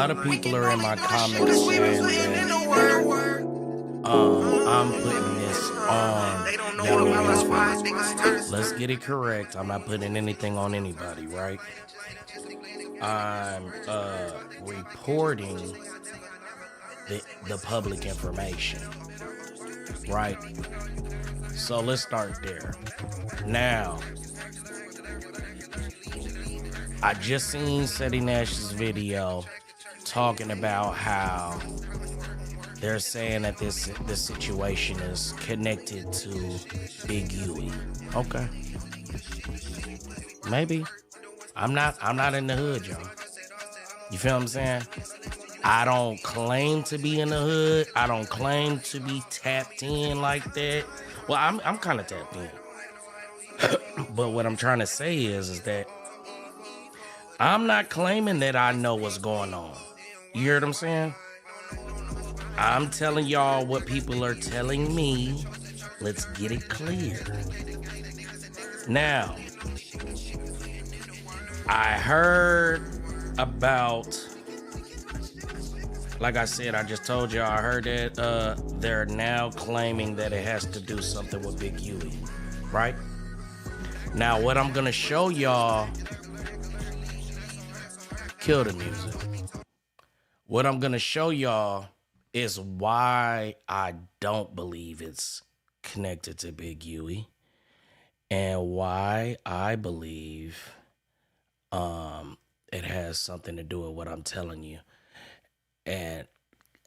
lot of people are in my comments saying that I'm putting this on young men. Let's get it correct. I'm not putting anything on anybody, right? I'm reporting the public information, right? So let's start there. Now, I just seen Seti Nash's video talking about how they're saying that this situation is connected to Big Huey. Okay. Maybe. I'm not in the hood, y'all. You feel what I'm saying? I don't claim to be in the hood. I don't claim to be tapped in like that. Well, I'm kind of tapped in. But what I'm trying to say is that I'm not claiming that I know what's going on. You hear what I'm saying? I'm telling y'all what people are telling me. Let's get it clear. Now, I heard about, like I said, I just told y'all, I heard that they're now claiming that it has to do something with Big Huey, right? Now, what I'm gonna show y'all, kill the music. What I'm gonna show y'all is why I don't believe it's connected to Big Huey, and why I believe it has something to do with what I'm telling you. And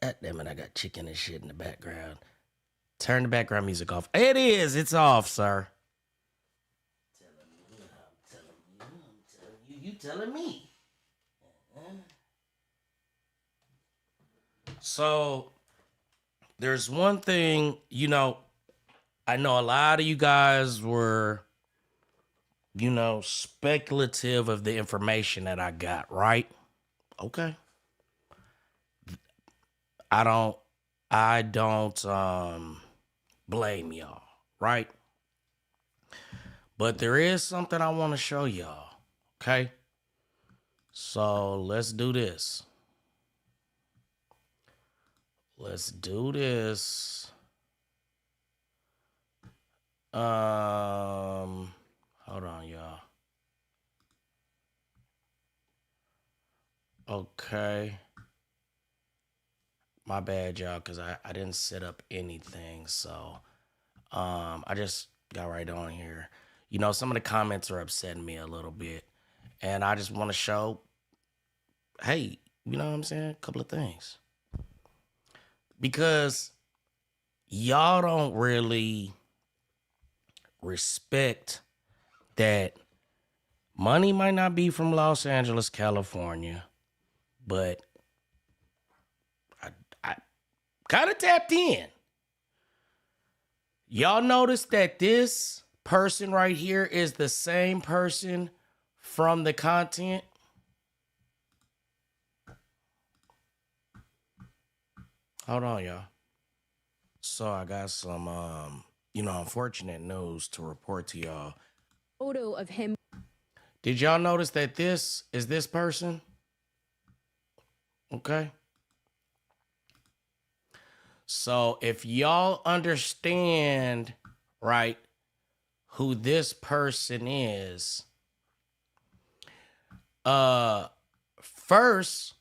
God damn it, I got chicken and shit in the background. Turn the background music off. It's off, sir. I'm telling you, you telling me. So, there's one thing, I know a lot of you guys were, speculative of the information that I got, right? Okay. I don't blame y'all, right? But there is something I want to show y'all, okay? So let's do this. Hold on, y'all. Okay. My bad, y'all, because I didn't set up anything. So I just got right on here. Some of the comments are upsetting me a little bit. And I just want to show, hey, you know what I'm saying? A couple of things. Because y'all don't really respect that money might not be from Los Angeles, California, but I kind of tapped in. Y'all notice that this person right here is the same person from the content? Hold on, y'all. So I got some, unfortunate news to report to y'all. Photo of him. Did y'all notice that this is this person? Okay. So if y'all understand, right, who this person is, first,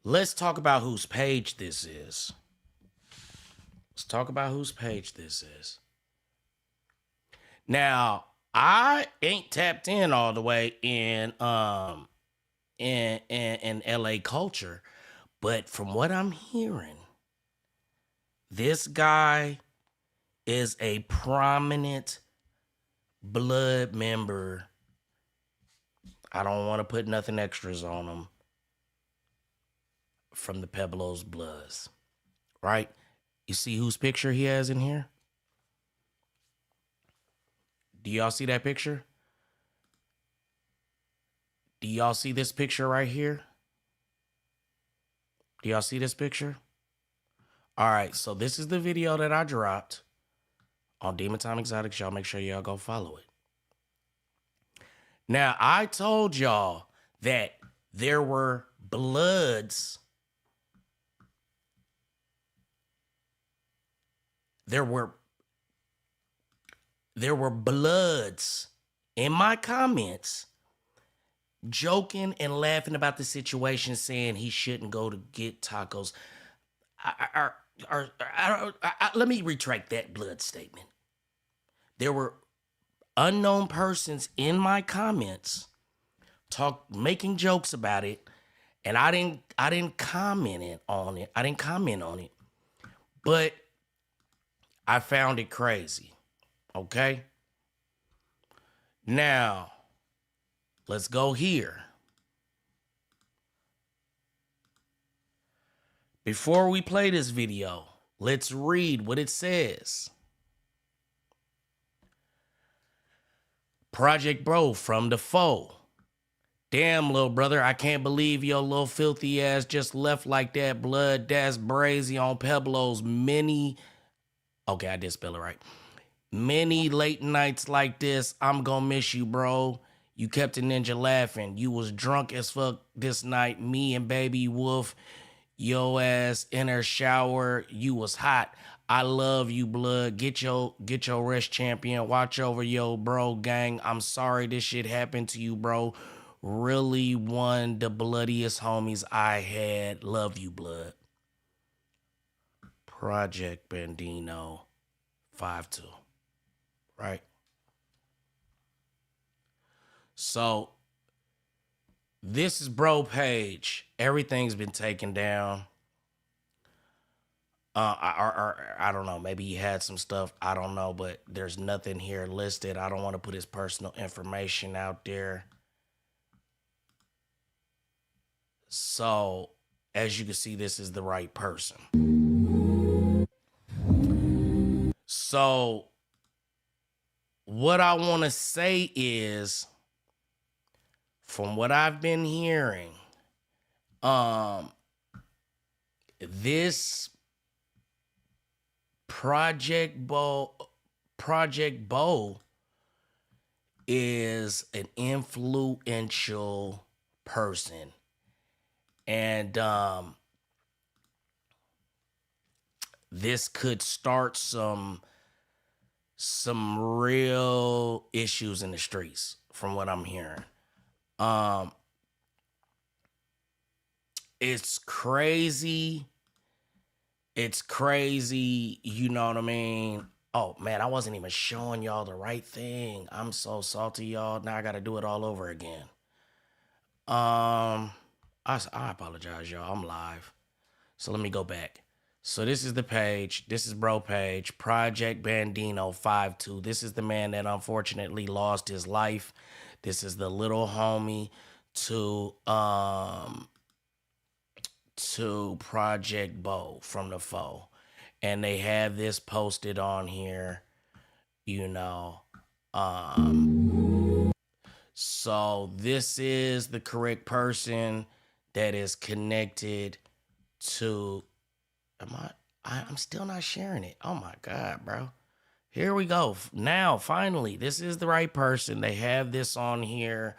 let's talk about whose page this is. Now, I ain't tapped in all the way in LA culture, but from what I'm hearing, this guy is a prominent blood member. I don't want to put nothing extras on him. From the Pueblo's Bloods, right? You see whose picture he has in here? Do y'all see that picture? Do y'all see this picture right here? Do y'all see this picture? All right, so this is the video that I dropped on Demon Time Exotics. Y'all make sure y'all go follow it. Now, I told y'all that there were Bloods. There were Bloods in my comments joking and laughing about the situation, saying he shouldn't go to get tacos. Let me retract that Blood statement. There were unknown persons in my comments making jokes about it, and I didn't comment on it. But I found it crazy. Okay? Now, let's go here. Before we play this video, let's read what it says. Project Bro from the foe. Damn, little brother, I can't believe your little filthy ass just left like that. Blood, that's brazy on Pueblo's many. Okay, I did spell it right. Many late nights like this, I'm gonna miss you, bro. You kept a ninja laughing. You was drunk as fuck this night. Me and Baby Wolf, yo ass in her shower. You was hot. I love you, blood. Get your rest, champion. Watch over yo, bro, gang. I'm sorry this shit happened to you, bro. Really one the bloodiest homies I had. Love you, blood. Project Bandino 5-2. Right? So, this is bro page. Everything's been taken down. I don't know. Maybe he had some stuff. I don't know, but there's nothing here listed. I don't want to put his personal information out there. So, as you can see, this is the right person. So, what I want to say is, from what I've been hearing, this Project Bo is an influential person. And this could start some real issues in the streets, from what I'm hearing. It's crazy. It's crazy, you know what I mean? Oh, man, I wasn't even showing y'all the right thing. I'm so salty, y'all. Now I got to do it all over again. I apologize, y'all. I'm live. So let me go back. So this is the page. This is bro page. Project Bandino 5-2. This is the man that unfortunately lost his life. This is the little homie to Project Bo from the foe. And they have this posted on here, you know. So this is the correct person that is connected to. I'm still not sharing it. Oh my God, bro. Here we go. Now, finally, this is the right person. They have this on here.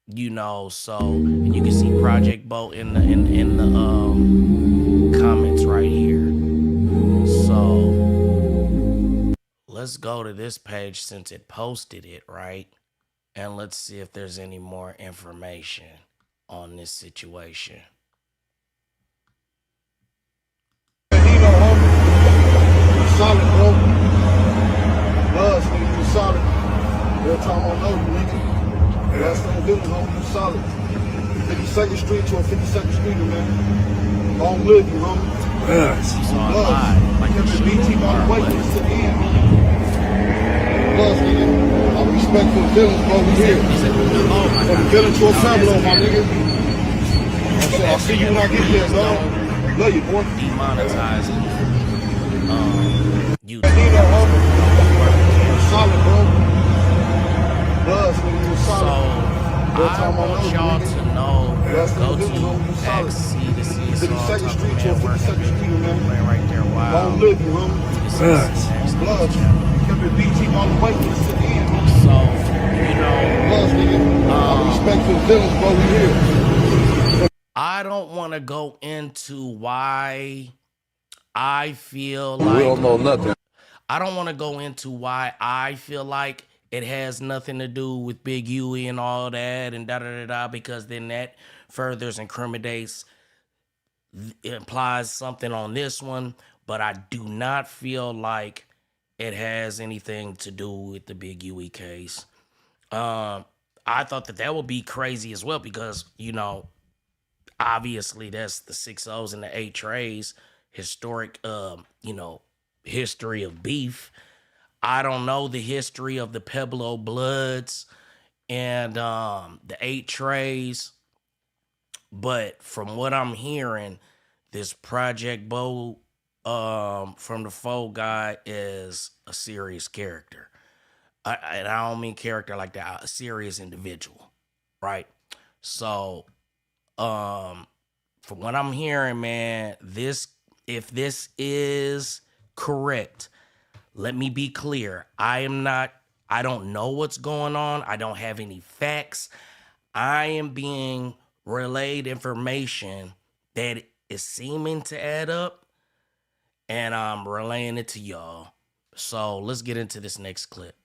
You know, so you can see Project Bo in the comments right here. So let's go to this page since it posted it, right? And let's see if there's any more information on this situation. Solid, bro. Buzz, nigga, you solid. Every time I know you, nigga. Last thing I do, homie, you solid. 52nd Street to a 52nd Street, man. Long live you, homie. Buzz. Like you been BT by the way, to the end. Buzz, nigga. I respect for the villains, bro. We here. From the villain to a Pueblo, my nigga. I'll see you when I get there, dog. Love you, boy. Demonetizing. You solid, bro. Buzz, nigga, you solid. So I want y'all to know, go to XC to see 52nd Street to a 52nd Street, man. Right there, wow. Long live you, homie. Buzz. Kept it BT all the way to the end. So, you know, Buzz, nigga. I respect for the villains, bro. We here. I don't want to go into why I feel We like don't know nothing. I don't want to go into why I feel like it has nothing to do with Big Huey and all that and da da da da, because then that furthers incriminates, implies something on this one. But I do not feel like it has anything to do with the Big Huey case. I thought that would be crazy as well because, you know, obviously that's the 6 O's and the 8 trays, historic, you know, history of beef. I don't know the history of the Pueblo Bloods and the 8 trays, but from what I'm hearing, this Project Bo from the Foe guy is a serious character. And I don't mean character like that, a serious individual, right? So, from what I'm hearing, man, if this is correct, let me be clear. I don't know what's going on. I don't have any facts. I am being relayed information that is seeming to add up, and I'm relaying it to y'all. So let's get into this next clip.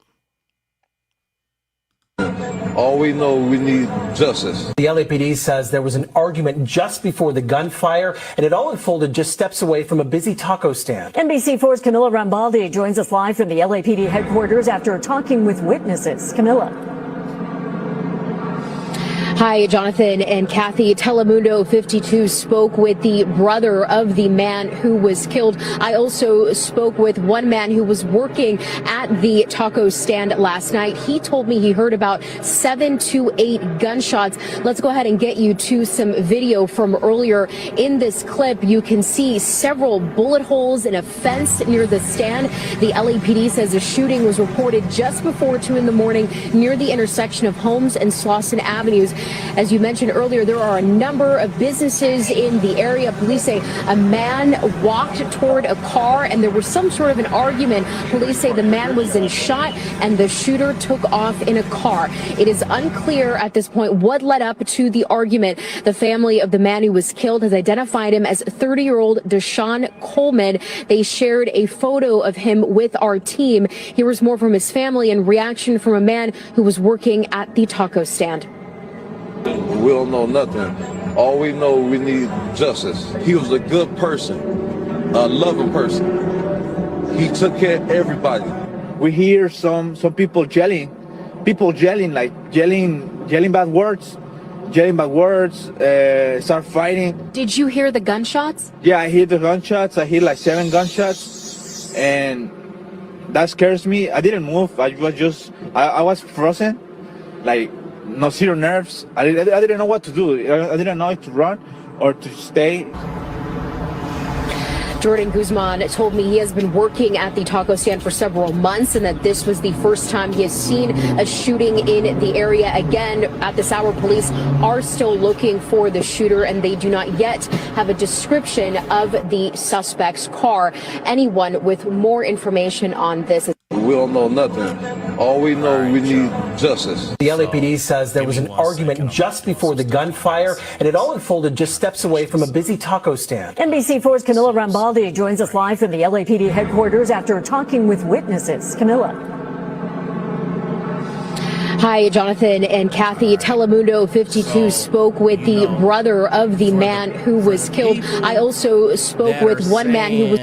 All we know, we need justice. The LAPD says there was an argument just before the gunfire, and it all unfolded just steps away from a busy taco stand. NBC4's Camila Rambaldi joins us live from the LAPD headquarters after talking with witnesses. Camila. Hi, Jonathan and Kathy. Telemundo 52 spoke with the brother of the man who was killed. I also spoke with one man who was working at the taco stand last night. He told me he heard about 7 to 8 gunshots. Let's go ahead and get you to some video from earlier. In this clip, you can see several bullet holes in a fence near the stand. The LAPD says a shooting was reported just before 2 in the morning near the intersection of Holmes and Slauson Avenues. As you mentioned earlier, there are a number of businesses in the area. Police say a man walked toward a car and there was some sort of an argument. Police say the man was then shot and the shooter took off in a car. It is unclear at this point what led up to the argument. The family of the man who was killed has identified him as 30-year-old Deshaun Coleman. They shared a photo of him with our team. Here was more from his family and reaction from a man who was working at the taco stand. We don't know nothing. All we know, we need justice. He was a good person, a loving person. He took care of everybody. We hear some people yelling, like yelling bad words, start fighting. Did you hear the gunshots? Yeah, I hear the gunshots. I hear like 7 gunshots, and that scares me. I didn't move. I was frozen, like no zero nerves. I didn't know what to do. I didn't know if to run or to stay. Jordan Guzman told me he has been working at the taco stand for several months and that this was the first time he has seen a shooting in the area. Again, at this hour, police are still looking for the shooter and they do not yet have a description of the suspect's car. Anyone with more information on this? We don't know nothing. All we know, we need justice. The LAPD says there was an argument just before the gunfire, and it all unfolded just steps away from a busy taco stand. NBC4's Camila Rambaldi joins us live from the LAPD headquarters after talking with witnesses. Camila. Hi, Jonathan and Kathy. Telemundo 52 spoke with the brother of the man who was killed. I also spoke with one man who was...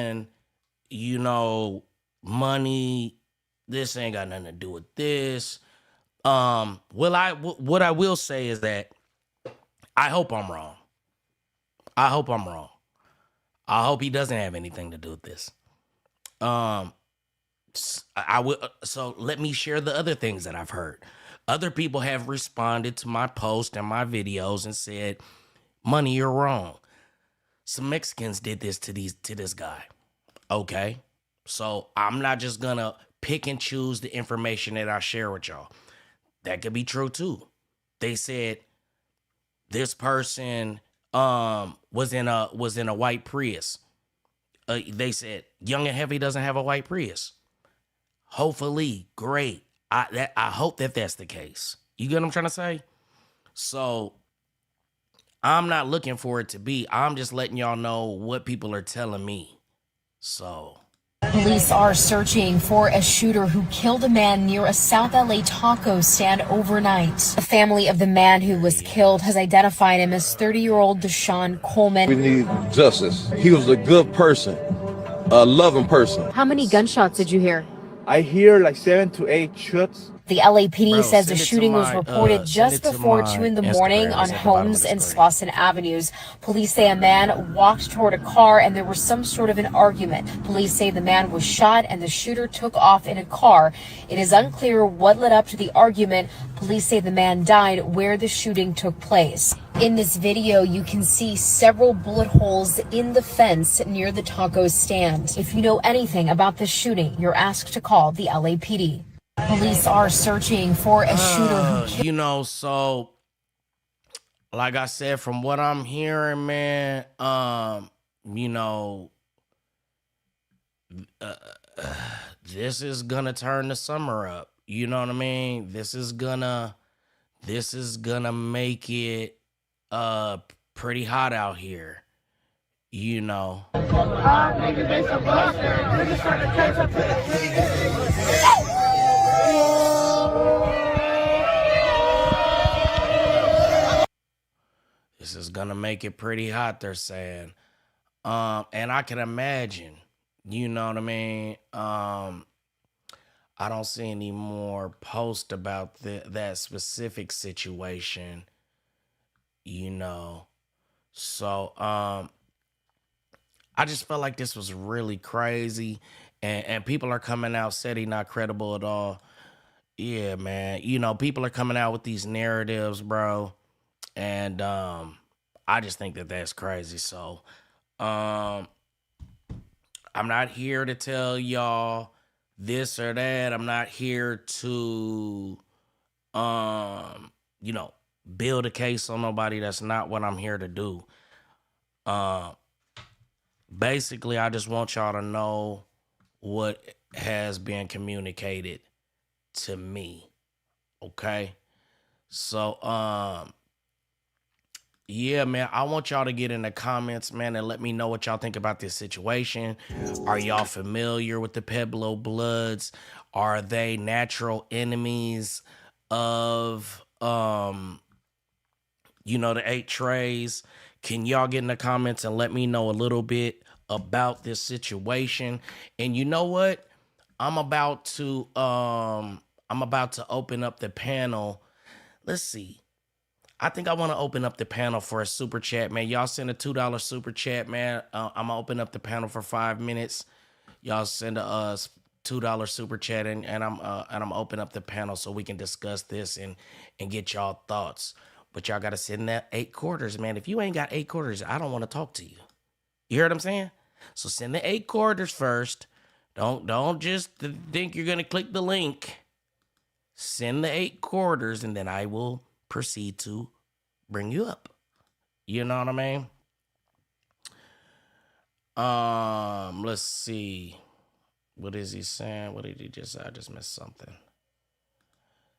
You know, money, this ain't got nothing to do with this. What I will say is that I hope I'm wrong. I hope I'm wrong. I hope he doesn't have anything to do with this. I will. So let me share the other things that I've heard. Other people have responded to my post and my videos and said, "Money, you're wrong. Some Mexicans did this to this guy." Okay, so I'm not just gonna pick and choose the information that I share with y'all. That could be true too. They said this person was in a white Prius. They said Young and Heavy doesn't have a white Prius. Hopefully, great. I hope that that's the case. You get what I'm trying to say? So I'm not looking for it to be. I'm just letting y'all know what people are telling me. So Police are searching for a shooter who killed a man near a South LA taco stand overnight. The family of the man who was killed has identified him as 30-year-old Deshaun Coleman. We need justice. He was a good person, a loving person. How many gunshots did you hear? I hear like 7 to 8 shots. The LAPD Bro, says the send it to shooting was my, reported send just it to before my 2 in the morning Instagram. on It's at the bottom of Holmes the and screen. Slauson Avenues. Police say a man walked toward a car and there was some sort of an argument. Police say the man was shot and the shooter took off in a car. It is unclear what led up to the argument. Police say the man died where the shooting took place. In this video, you can see several bullet holes in the fence near the taco stand. If you know anything about this shooting, you're asked to call the LAPD. Police are searching for a shooter who killed. You know, so like I said, from what I'm hearing, man, you know, this is gonna turn the summer up. You know what I mean? This is gonna make it pretty hot out here. You know. This is gonna make it pretty hot, they're saying. And I can imagine, you know what I mean? I don't see any more posts about that specific situation, you know. So I just felt like this was really crazy, and people are coming out said he not credible at all. Yeah, man. You know, people are coming out with these narratives, bro. And I just think that that's crazy. So I'm not here to tell y'all this or that. I'm not here to you know, build a case on nobody. That's not what I'm here to do. Basically, I just want y'all to know what has been communicated to me. Okay? So yeah, man, I want y'all to get in the comments, man, and let me know what y'all think about this situation. Are y'all familiar with the Pueblo Bloods? Are they natural enemies of, you know, the 8 Trays? Can y'all get in the comments and let me know a little bit about this situation? And you know what? I'm about to open up the panel. Let's see. I think I want to open up the panel for a super chat, man. Y'all send a $2 super chat, man. I'm gonna open up the panel for 5 minutes. Y'all send a $2 super chat, and I'm open up the panel so we can discuss this and get y'all thoughts. But y'all gotta send that 8 quarters, man. If you ain't got 8 quarters, I don't want to talk to you. You heard what I'm saying? So send the 8 quarters first. Don't just think you're gonna click the link. Send the 8 quarters, and then I will proceed to bring you up. You know what I mean? Let's see. What is he saying? What did he just say? I just missed something.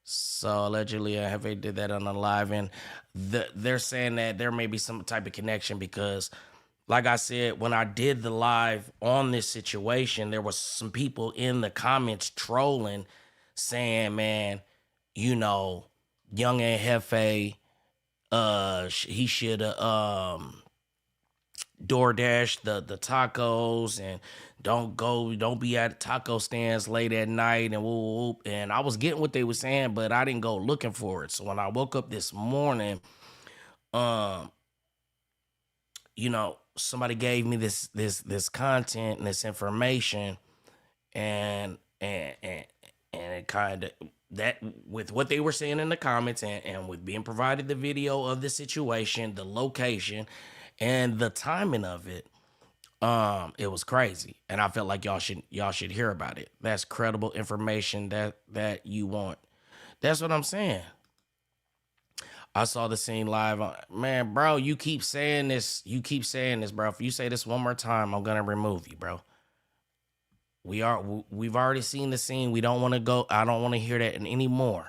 So allegedly, Ant Jefe did that on the live, and they're saying that there may be some type of connection because, like I said, when I did the live on this situation, there was some people in the comments trolling, saying, "Man, you know, young Ant Jefe, he should have DoorDash the tacos and don't be at taco stands late at night and whoop. And I was getting what they were saying, but I didn't go looking for it. So when I woke up this morning, you know, somebody gave me this content and this information, and it kind of, that with what they were saying in the comments and with being provided the video of the situation, the location, and the timing of it, it was crazy, and I felt like y'all should hear about it. That's credible information that you want. That's what I'm saying. I saw the scene live. Man, bro, you keep saying this. Bro. If you say this one more time, I'm gonna remove you, bro. We've already seen the scene. We don't want to go. I don't want to hear that anymore.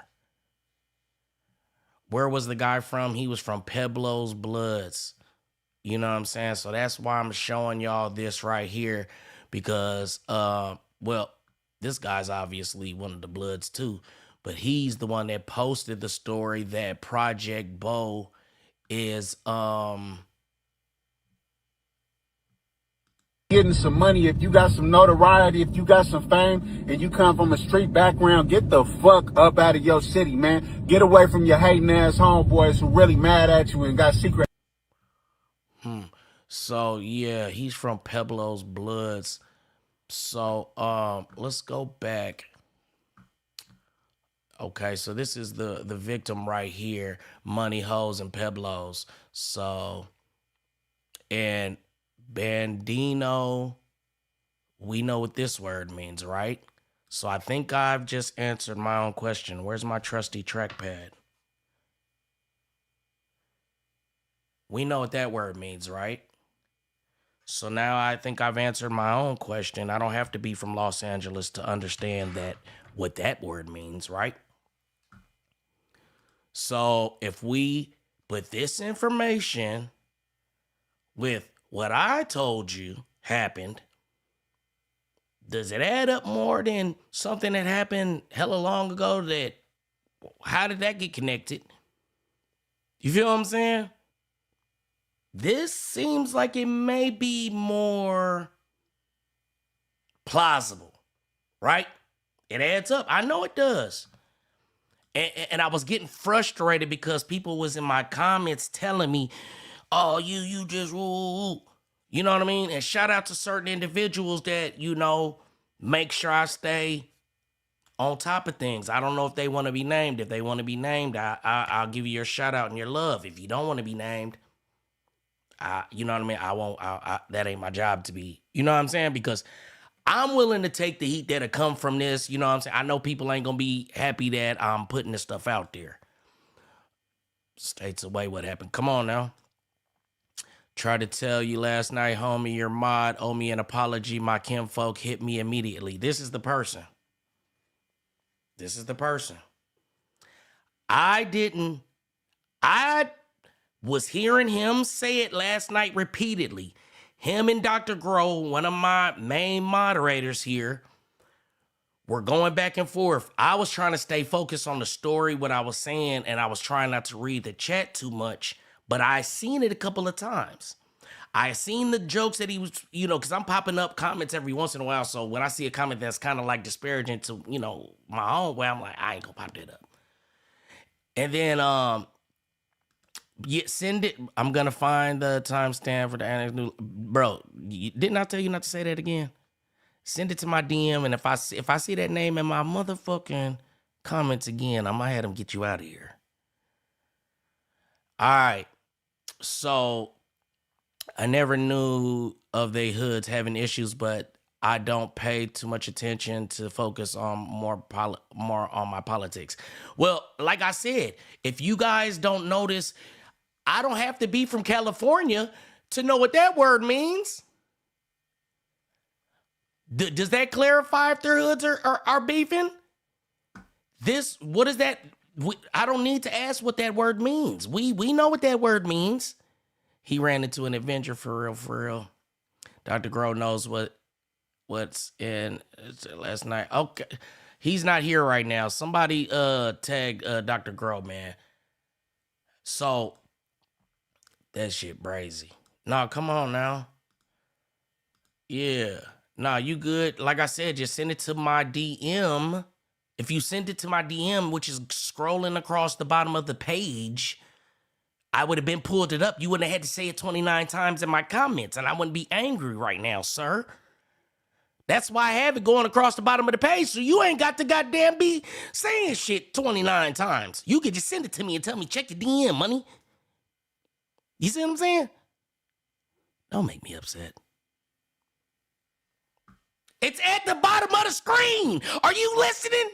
Where was the guy from? He was from Pueblo's Bloods. You know what I'm saying? So that's why I'm showing y'all this right here because, well, this guy's obviously one of the Bloods too, but he's the one that posted the story that Project Bo is, getting some money, if you got some notoriety, if you got some fame, and you come from a street background, get the fuck up out of your city, man. Get away from your hating ass homeboys who really mad at you and got secret. So yeah, he's from Pueblo's Bloods. So let's go back. Okay, so this is the victim right here, Money Hoes and Pueblos. So, and Bandino, we know what this word means, right? So I think I've just answered my own question. Where's my trusty trackpad? We know what that word means, right? So now I think I've answered my own question. I don't have to be from Los Angeles to understand that what that word means, right? So if we put this information with what I told you happened, does it add up more than something that happened hella long ago? That how did that get connected? You feel what I'm saying? This seems like it may be more plausible, right? It adds up. I know it does. And I was getting frustrated because people was in my comments telling me, oh, you just, woo. You know what I mean? And shout out to certain individuals that, you know, make sure I stay on top of things. I don't know if they want to be named. If they want to be named, I'll give you your shout out and your love. If you don't want to be named, you know what I mean? I won't, that ain't my job to be, you know what I'm saying? Because I'm willing to take the heat that'll come from this, you know what I'm saying? I know people ain't gonna be happy that I'm putting this stuff out there. States away, what happened? Come on now. Tried to tell you last night, homie, your mod owe me an apology. My kinfolk hit me immediately. This is the person. This is the person. I was hearing him say it last night repeatedly. Him and Dr. Grohl, one of my main moderators here, were going back and forth. I was trying to stay focused on the story, what I was saying, and I was trying not to read the chat too much, but I seen it a couple of times. I seen the jokes that he was, you know, because I'm popping up comments every once in a while, so when I see a comment that's kind of like disparaging to, you know, my own way, I'm like, I ain't gonna pop that up. And then, yeah, send it. I'm gonna find the timestamp for the annex new. Bro, didn't I tell you not to say that again? Send it to my DM, and if I see that name in my motherfucking comments again, I might have them get you out of here. All right. So I never knew of they hoods having issues, but I don't pay too much attention to focus on more on my politics. Well, like I said, if you guys don't notice, I don't have to be from California to know what that word means. Does that clarify if their hoods are beefing? What is that? I don't need to ask what that word means. We know what that word means. He ran into an adventure for real. Dr. Grohl knows what's in last night. Okay. He's not here right now. Somebody tag Dr. Grohl, man. So that shit brazy. Nah, come on now. Yeah. Nah, you good. Like I said, just send it to my DM. If you send it to my DM, which is scrolling across the bottom of the page, I would have been pulled it up. You wouldn't have had to say it 29 times in my comments, and I wouldn't be angry right now, sir. That's why I have it going across the bottom of the page, so you ain't got to goddamn be saying shit 29 times. You could just send it to me and tell me, check your DM, money. You see what I'm saying? Don't make me upset. It's at the bottom of the screen. Are you listening,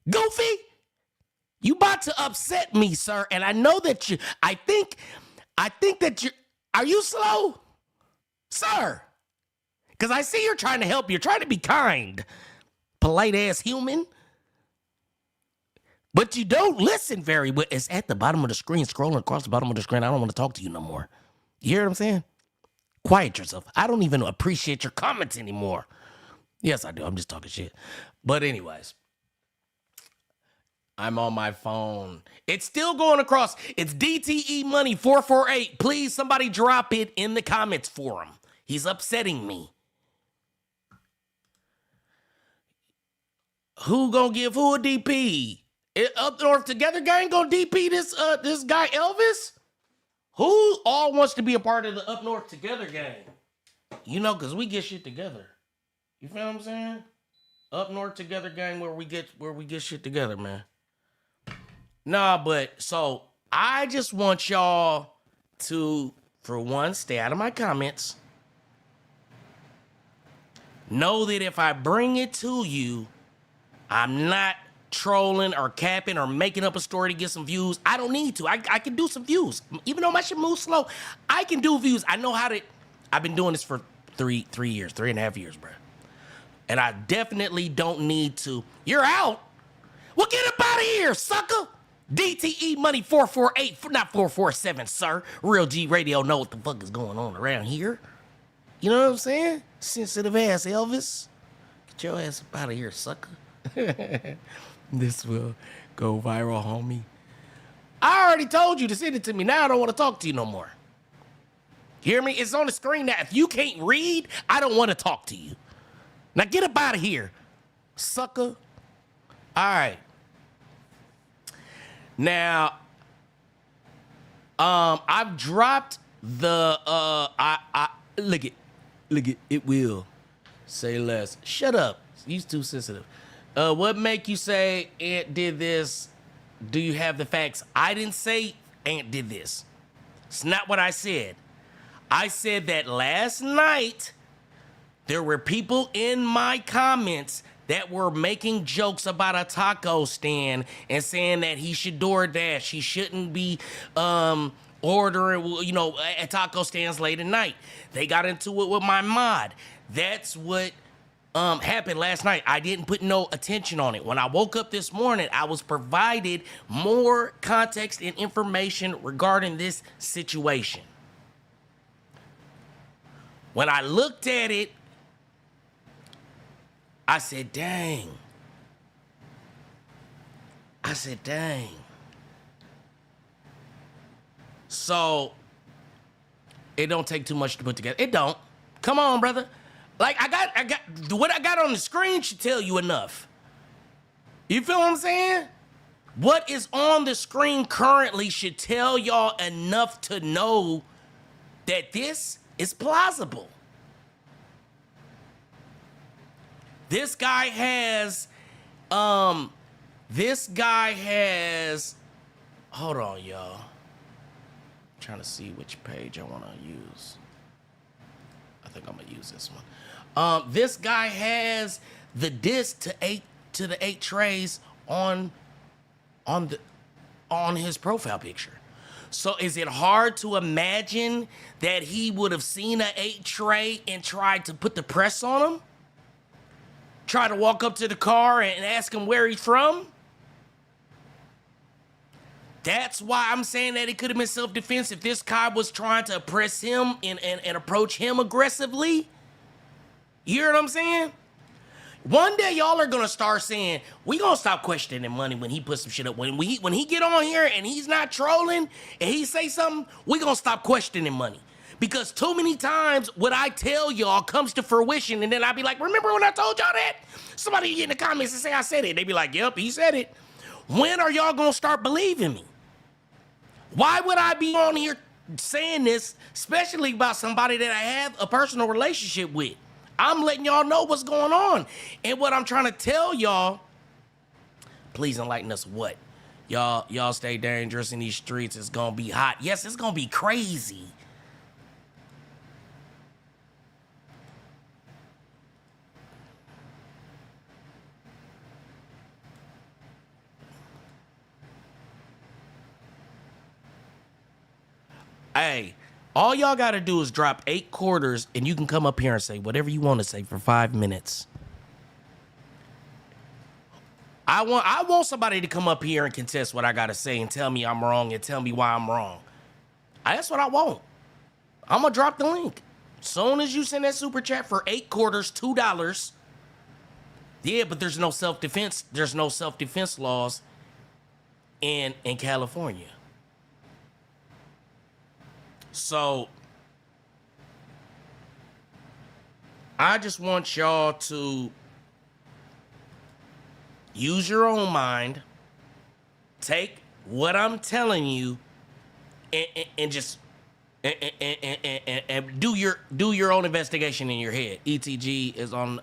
Goofy? You about to upset me, sir, and I know that you, I think that you, are you slow? Sir? Because I see you're trying to help. You're trying to be kind. Polite ass human. But you don't listen very well. It's at the bottom of the screen, scrolling across the bottom of the screen. I don't want to talk to you no more. You hear what I'm saying? Quiet yourself. I don't even appreciate your comments anymore. Yes, I do. I'm just talking shit. But anyways, I'm on my phone. It's still going across. It's DTE Money 448. Please, somebody drop it in the comments for him. He's upsetting me. Who gonna give who a DP? Up North Together gang gonna DP this guy Elvis? Who all wants to be a part of the Up North Together gang? You know, cause we get shit together. You feel what I'm saying? Up North Together gang, where we get shit together, man. Nah, but so I just want y'all to, for one, stay out of my comments. Know that if I bring it to you, I'm not trolling or capping or making up a story to get some views. I don't need to. I can do some views. Even though my shit moves slow, I can do views. I know how to. I've been doing this for 3.5 years, bro. And I definitely don't need to. You're out. Well, get up out of here, sucker. DTE Money 448, not 447, sir. Real G Radio know what the fuck is going on around here. You know what I'm saying? Sensitive ass Elvis. Get your ass up out of here, sucker. This will go viral, homie. I already told you to send it to me. Now I don't want to talk to you no more. Hear me? It's on the screen now. If you can't read, I don't want to talk to you. Now get up out of here, sucker. All right. Now, I've dropped the look it. It will say less. Shut up. He's too sensitive. What make you say Ant did this? Do you have the facts? I didn't say Ant did this. It's not what I said. I said that last night there were people in my comments that were making jokes about a taco stand and saying that he should DoorDash. He shouldn't be ordering, you know, at taco stands late at night. They got into it with my mod. That's what happened last night. I didn't put no attention on it. When I woke up this morning, I was provided more context and information regarding this situation. When I looked at it, I said, dang. So, it don't take too much to put together. It don't. Come on, brother. Like, I got, what I got on the screen should tell you enough. You feel what I'm saying? What is on the screen currently should tell y'all enough to know that this is plausible. This guy has, hold on, y'all. I'm trying to see which page I want to use. I think I'm gonna use this one. This guy has the disc to the 8 trays on his profile picture. So is it hard to imagine that he would have seen an 8 tray and tried to put the press on him? Try to walk up to the car and ask him where he's from? That's why I'm saying that it could have been self-defense if this guy was trying to oppress him and approach him aggressively. You hear what I'm saying? One day y'all are gonna start saying, we gonna stop questioning Money when he puts some shit up. When he get on here and he's not trolling and he say something, we gonna stop questioning Money. Because too many times what I tell y'all comes to fruition, and then I be like, remember when I told y'all that? Somebody get in the comments and say I said it. They be like, yep, he said it. When are y'all gonna start believing me? Why would I be on here saying this, especially about somebody that I have a personal relationship with? I'm letting y'all know what's going on. And what I'm trying to tell y'all, please enlighten us what? Y'all stay dangerous in these streets. It's gonna be hot. Yes, it's gonna be crazy. Hey, all y'all got to do is drop 8 quarters and you can come up here and say whatever you want to say for 5 minutes. I want somebody to come up here and contest what I gotta say and tell me I'm wrong and tell me why I'm wrong. That's what I want. I'm gonna drop the link. Soon as you send that super chat for 8 quarters, $2. Yeah, but there's no self-defense. There's no self-defense laws in California. So I just want y'all to use your own mind, take what I'm telling you, and just do your own investigation in your head. ETG is on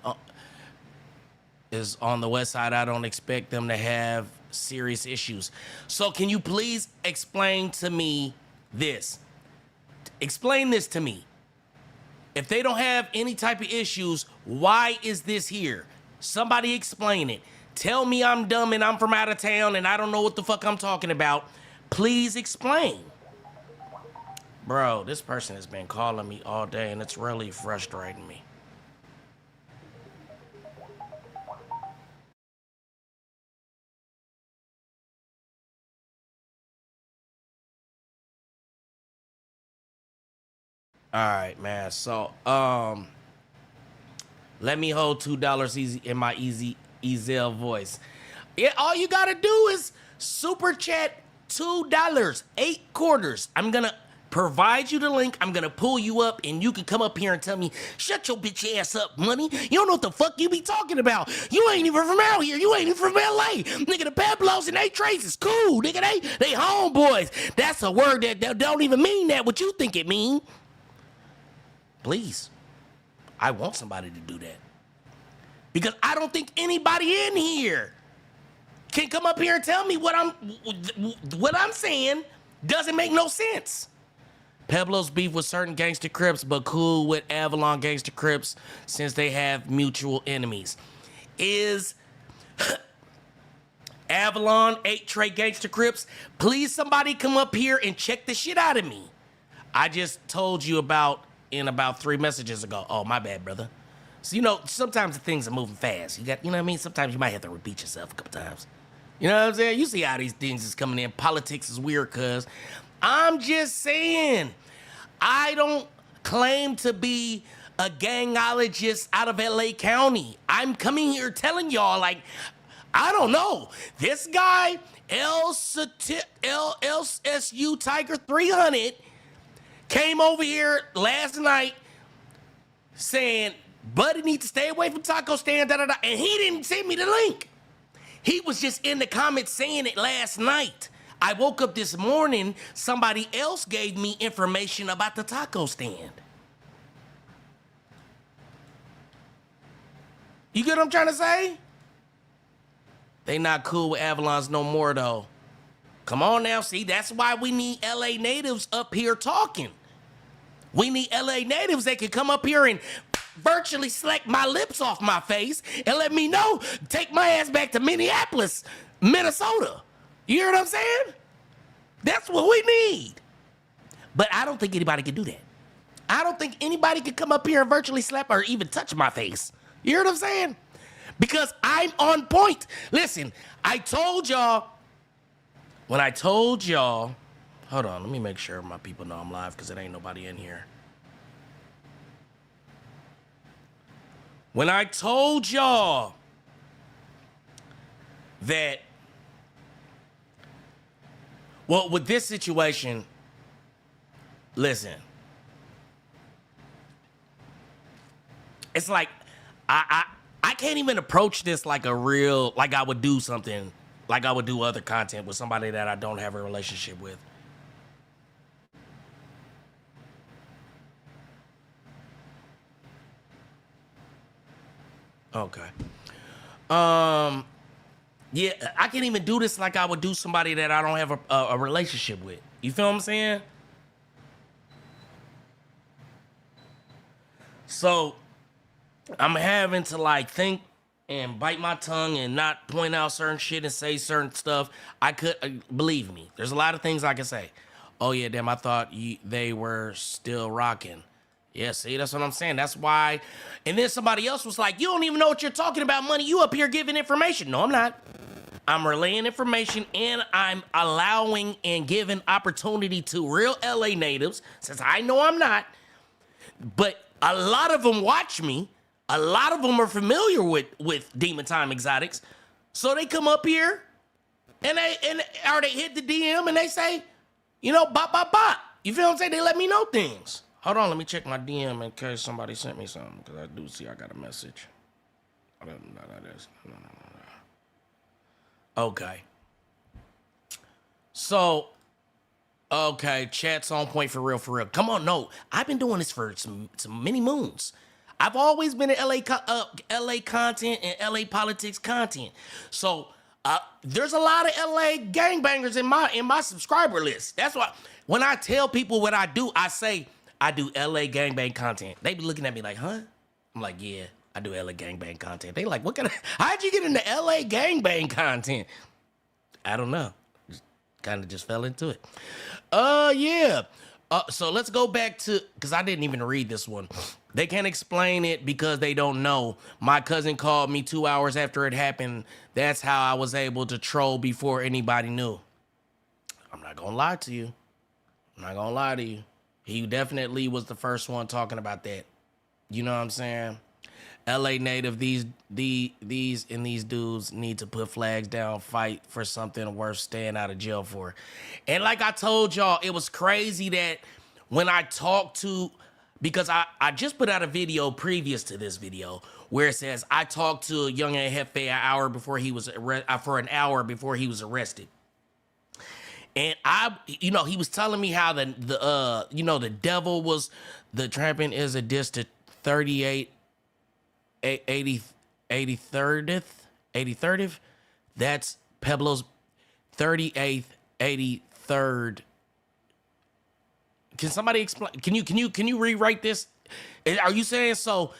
the west side. I don't expect them to have serious issues. So can you please explain to me this? Explain this to me. If they don't have any type of issues, why is this here? Somebody explain it. Tell me I'm dumb and I'm from out of town and I don't know what the fuck I'm talking about. Please explain. Bro, this person has been calling me all day and it's really frustrating me. All right, man. So, let me hold $2 easy in my Ezel voice. Yeah, all you gotta do is super chat $2, 8 quarters. I'm gonna provide you the link. I'm gonna pull you up, and you can come up here and tell me, "Shut your bitch ass up, money. You don't know what the fuck you be talking about. You ain't even from out here. You ain't even from LA, nigga. The Pueblos and Ant Jefe is cool, nigga. They homeboys. That's a word that don't even mean that what you think it mean." Please, I want somebody to do that because I don't think anybody in here can come up here and tell me what I'm saying doesn't make no sense. Pueblo's beef with certain gangster Crips, but cool with Avalon gangster Crips since they have mutual enemies. Is Avalon 8 Trey gangster Crips? Please, somebody come up here and check the shit out of me. I just told you about 3 messages ago. Oh, my bad, brother. So, sometimes the things are moving fast. You know what I mean? Sometimes you might have to repeat yourself a couple times. You know what I'm saying? You see how these things is coming in. Politics is weird, cuz. I'm just saying, I don't claim to be a gangologist out of LA County. I'm coming here telling y'all, like, I don't know. This guy, LSU Tiger 300, came over here last night saying, Buddy needs to stay away from taco stand, and he didn't send me the link. He was just in the comments saying it last night. I woke up this morning, somebody else gave me information about the taco stand. You get what I'm trying to say? They not cool with Avalons no more, though. Come on now, see, that's why we need LA natives up here talking. We need LA natives that can come up here and virtually slack my lips off my face and let me know, take my ass back to Minneapolis, Minnesota. You hear what I'm saying? That's what we need. But I don't think anybody can do that. I don't think anybody can come up here and virtually slap or even touch my face. You hear what I'm saying? Because I'm on point. Listen, I told y'all, hold on, let me make sure my people know I'm live because it ain't nobody in here. When I told y'all that, well, with this situation, listen, it's like, I can't even approach this like I would do something, like I would do other content with somebody that I don't have a relationship with. Okay. Yeah, I can't even do this like I would do somebody that I don't have a relationship with. You feel what I'm saying? So I'm having to like think and bite my tongue and not point out certain shit and say certain stuff. I could, believe me, there's a lot of things I can say. Oh yeah, damn, I thought they were still rocking. Yeah, see, that's what I'm saying. That's why. And then somebody else was like, you don't even know what you're talking about, money. You up here giving information. No, I'm not. I'm relaying information, and I'm allowing and giving opportunity to real LA natives, since I know I'm not. But a lot of them watch me. A lot of them are familiar with Demon Time Exotics. So they come up here and they hit the DM and they say, you know, bop, bop, bop. You feel what I'm saying? They let me know things. Hold on, let me check my DM in case somebody sent me something, because I do see I got a message. No. Okay. So, okay, chat's on point for real, for real. Come on, no. I've been doing this for some many moons. I've always been in LA content and LA politics content. So, there's a lot of LA gangbangers in my subscriber list. That's why when I tell people what I do, I say I do LA gangbang content. They be looking at me like, huh? I'm like, yeah, I do LA gangbang content. They like, what kind of, how'd you get into LA gangbang content? I don't know. Kind of just fell into it. Yeah. So let's go back to, because I didn't even read this one. They can't explain it because they don't know. My cousin called me 2 hours after it happened. That's how I was able to troll before anybody knew. I'm not going to lie to you. I'm not going to lie to you. He definitely was the first one talking about that. You know what I'm saying? LA native, these dudes need to put flags down, fight for something worth staying out of jail for. And like I told y'all, it was crazy that when I talked to, because I just put out a video previous to this video where it says I talked to young Ant Jefe an hour before he was arrested. And he was telling me how the devil was, the tramping is a diss to 83rd. That's Pueblo's 38th, 83rd. Can somebody explain? Can you rewrite this? Are you saying so?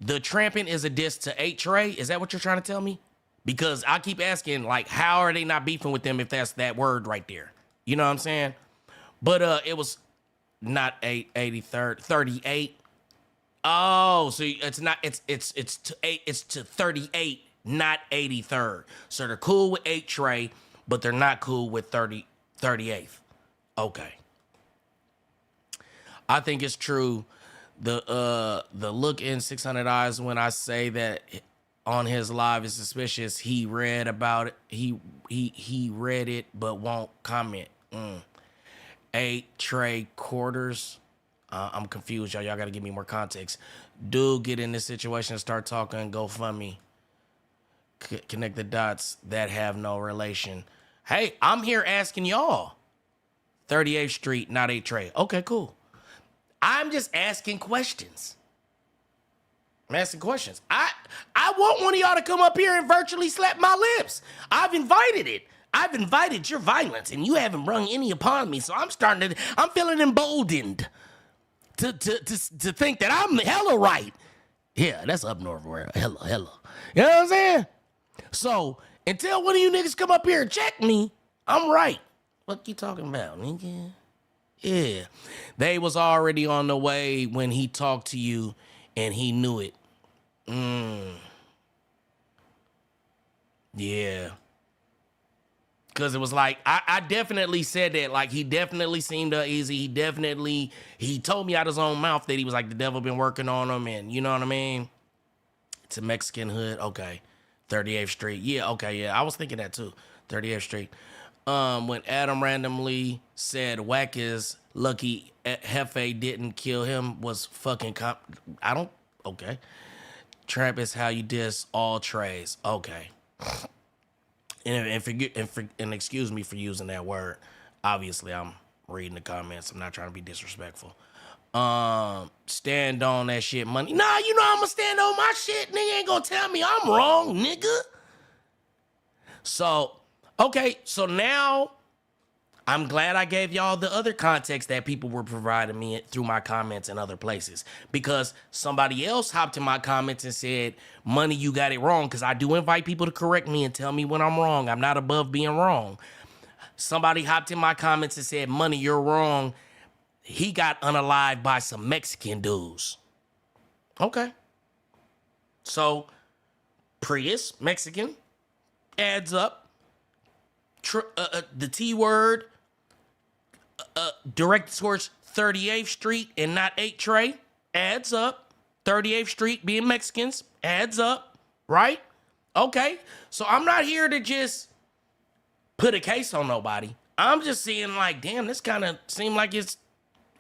The tramping is a diss to 8 Trey? Is that what you're trying to tell me? Because I keep asking, like, how are they not beefing with them if that's that word right there? You know what I'm saying? But it was not 83rd, 38. Oh, so it's not, it's to 8, it's to 38, not 83rd. So they're cool with 8 Trey, but they're not cool with 38th. Okay. I think it's true. The look in 600 eyes when I say that on his live is suspicious. He read about it. He read it but won't comment. 8 Trey quarters. I'm confused, y'all. Y'all got to give me more context. Dude, get in this situation and start talking. GoFundMe. Connect the dots that have no relation. Hey, I'm here asking y'all. 38th Street, not 8 Trey. Okay, cool. I'm just asking questions. I'm asking questions. I want one of y'all to come up here and virtually slap my lips. I've invited it. I've invited your violence, and you haven't brung any upon me. So I'm feeling emboldened to think that I'm hella right. Yeah, that's up north where hella. You know what I'm saying? So until one of you niggas come up here and check me, I'm right. What you talking about, nigga? Yeah. They was already on the way when he talked to you and he knew it. Yeah. Because it was like, I definitely said that. Like, he definitely seemed uneasy. He told me out his own mouth that he was like, the devil been working on him. And you know what I mean? It's a Mexican hood. Okay. 38th Street. Yeah, okay, yeah. I was thinking that too. 38th Street. When Adam randomly said whack is lucky Jefe didn't kill him was fucking okay. Tramp is how you diss all trays. Okay. And excuse me for using that word. Obviously, I'm reading the comments. I'm not trying to be disrespectful. Stand on that shit, money. Nah, you know I'm gonna stand on my shit. Nigga ain't gonna tell me I'm wrong, nigga. So, okay, so now I'm glad I gave y'all the other context that people were providing me through my comments and other places, because somebody else hopped in my comments and said, money, you got it wrong, because I do invite people to correct me and tell me when I'm wrong. I'm not above being wrong. Somebody hopped in my comments and said, money, you're wrong. He got unalived by some Mexican dudes. Okay. So, Prius, Mexican, adds up. the T word directed towards 38th Street and not 8 Trey adds up. 38th Street being Mexicans adds up, right? Okay, so I'm not here to just put a case on nobody. I'm just seeing like, damn, this kind of seem like it's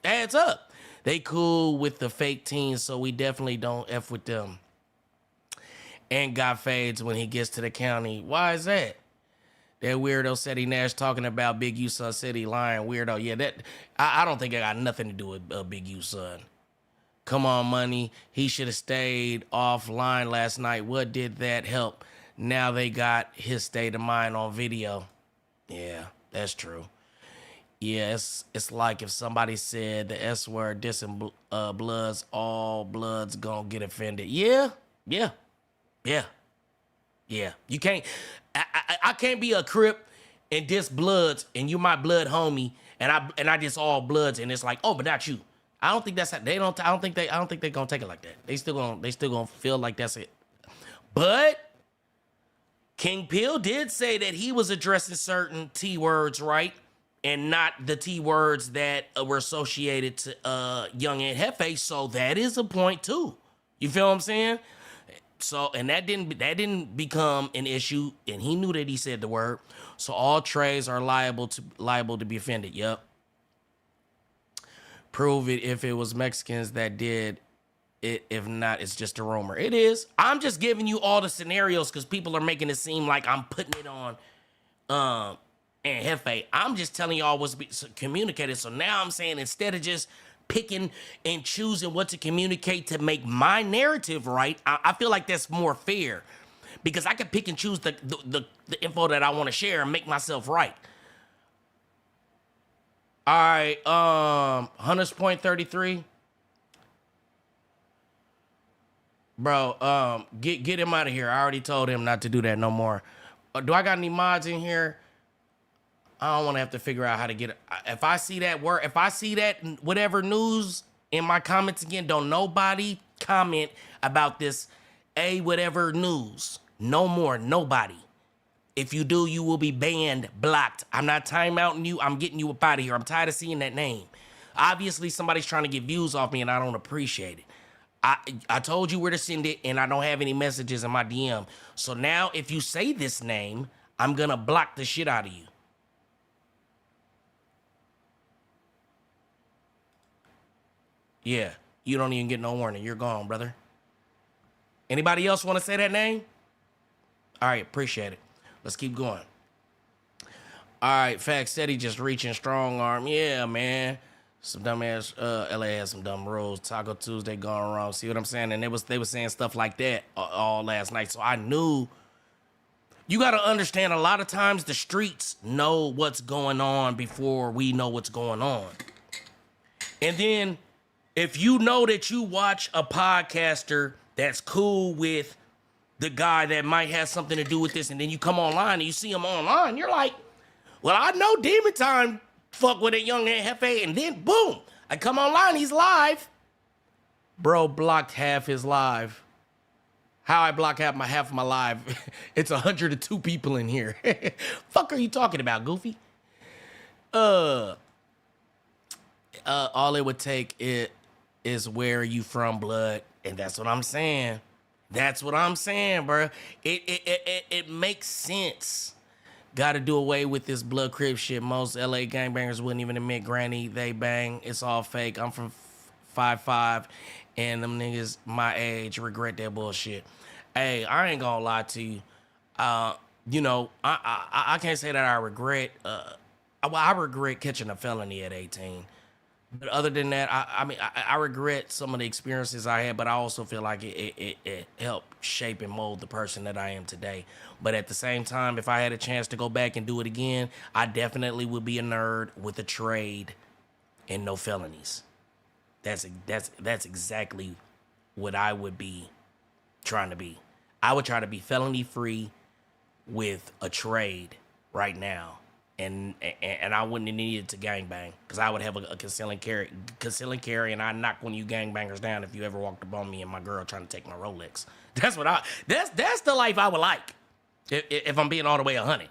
adds up. They cool with the fake teens, so we definitely don't F with them. And got fades when he gets to the county. Why is that? That weirdo Seti Nash talking about Big U Son City lying weirdo. Yeah, that I don't think it got nothing to do with Big U Son. Come on, money. He should have stayed offline last night. What did that help? Now they got his state of mind on video. Yeah, that's true. Yeah, it's like if somebody said the S word dissing Bloods, all Bloods gonna get offended. Yeah. You can't. I can't be a Crip and diss Bloods and you my blood homie and I diss all Bloods and it's like, oh, but not you. I don't think that's how they don't. I don't think they gonna take it like that. They still gonna feel like that's it. But King Peel did say that he was addressing certain T words, right? And not the T words that were associated to Young Ant Jefe. So that is a point too. You feel what I'm saying? So and that didn't become an issue, and he knew that he said the word. So all trays are liable to be offended. Yep. Prove it if it was Mexicans that did it. If not, it's just a rumor. It is. I'm just giving you all the scenarios because people are making it seem like I'm putting it on and Jefe. I'm just telling y'all what's communicated. So now I'm saying instead of just picking and choosing what to communicate to make my narrative right, I feel like that's more fair because I can pick and choose the info that I want to share and make myself right. All right, Hunter's Point 33. Bro, get him out of here. I already told him not to do that no more. Do I got any mods in here? I don't want to have to figure out how to get it. If I see that whatever news in my comments again, don't nobody comment about this whatever news. No more, nobody. If you do, you will be banned, blocked. I'm not timeouting you. I'm getting you up out of here. I'm tired of seeing that name. Obviously, somebody's trying to get views off me, and I don't appreciate it. I told you where to send it, and I don't have any messages in my DM. So now, if you say this name, I'm going to block the shit out of you. Yeah, you don't even get no warning. You're gone, brother. Anybody else want to say that name? All right, appreciate it. Let's keep going. All right, Fact said he just reaching strong arm. Yeah, man. Some dumbass, LA has some dumb rules. Taco Tuesday gone wrong. See what I'm saying? And they were saying stuff like that all last night. So I knew. You got to understand, a lot of times the streets know what's going on before we know what's going on. And then if you know that you watch a podcaster that's cool with the guy that might have something to do with this, and then you come online and you see him online, you're like, well, I know Demon Time fuck with a Young Ant Jefe, and then boom, I come online, he's live. Bro blocked half his live. How I block half of my live? It's 102 people in here. Fuck are you talking about, Goofy? All it would take is where are you from, blood, and that's what I'm saying. That's what I'm saying, bro. It makes sense. Got to do away with this blood crib shit. Most LA gangbangers wouldn't even admit granny they bang. It's all fake. I'm from 5'5", and them niggas my age regret that bullshit. Hey, I ain't gonna lie to you. You know, I can't say that I regret. I regret catching a felony at 18. But other than that, I regret some of the experiences I had, but I also feel like it helped shape and mold the person that I am today. But at the same time, if I had a chance to go back and do it again, I definitely would be a nerd with a trade and no felonies. That's exactly what I would be trying to be. I would try to be felony free with a trade right now. And I wouldn't have needed to gangbang because I would have a concealing carry, and I'd knock one of you gangbangers down if you ever walked up on me and my girl trying to take my Rolex. That's the life I would like if I'm being all the way 100.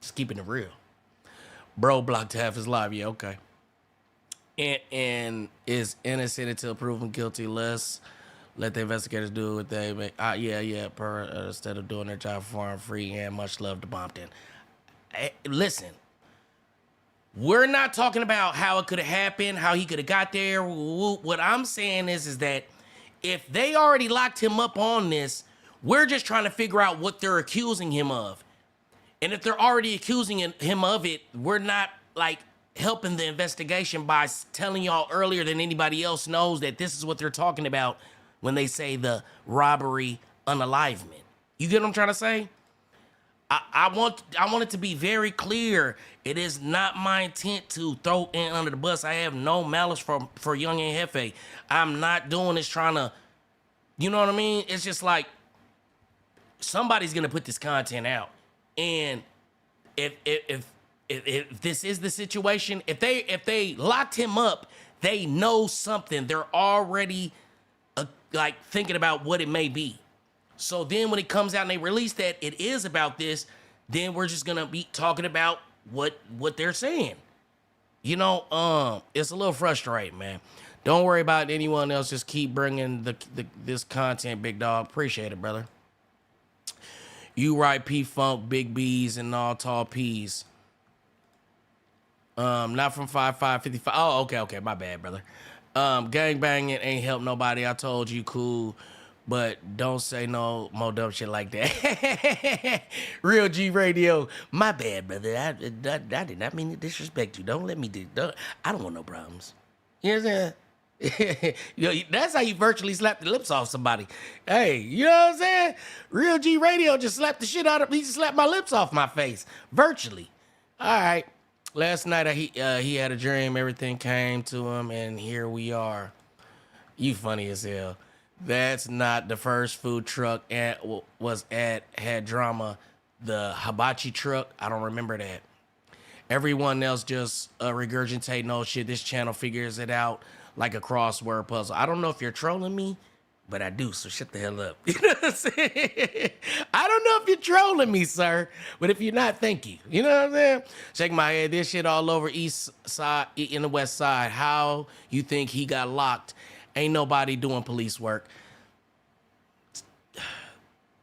Just keeping it real. Bro blocked half his live. Yeah, okay. And is innocent until proven guilty. Let the investigators do what they make. Instead of doing their job for and free, and much love to Bompton. Listen, we're not talking about how it could have happened, how he could have got there. What I'm saying is that if they already locked him up on this, we're just trying to figure out what they're accusing him of. And if they're already accusing him of it, we're not like helping the investigation by telling y'all earlier than anybody else knows that this is what they're talking about when they say the robbery unalivement. You get what I'm trying to say? I want it to be very clear. It is not my intent to throw Ant under the bus. I have no malice for young Ant Jefe. I'm not doing this trying to, you know what I mean? It's just like somebody's gonna put this content out, and if this is the situation, if they locked him up, they know something. They're already like thinking about what it may be. So then when it comes out and they release that it is about this, then we're just gonna be talking about what they're saying. You know, it's a little frustrating, man. Don't worry about anyone else. Just keep bringing this content, big dog. Appreciate it, brother. You right, P-Funk, Big B's, and all tall P's. Not from 5555. Oh, okay, my bad, brother. Gang banging ain't help nobody. I told you, cool, but don't say no more dumb shit like that. Real G Radio. My bad, brother. I did not mean to disrespect you. Don't let me do. I don't want no problems. You know what I'm saying? Yo, that's how you virtually slap the lips off somebody. Hey, you know what I'm saying? Real G Radio just slapped the shit out of me. He just slapped my lips off my face virtually. All right. Last night he had a dream. Everything came to him, and here we are. You funny as hell. That's not the first food truck had drama. The hibachi truck, I don't remember that. Everyone else just regurgitate no shit. This channel figures it out like a crossword puzzle. I don't know if you're trolling me, but I do, so shut the hell up. You know what I'm saying? I don't know if you're trolling me, sir, but if you're not, thank you. You know what I'm saying? Shake my head. This shit all over east side, in the west side. How you think he got locked? Ain't nobody doing police work.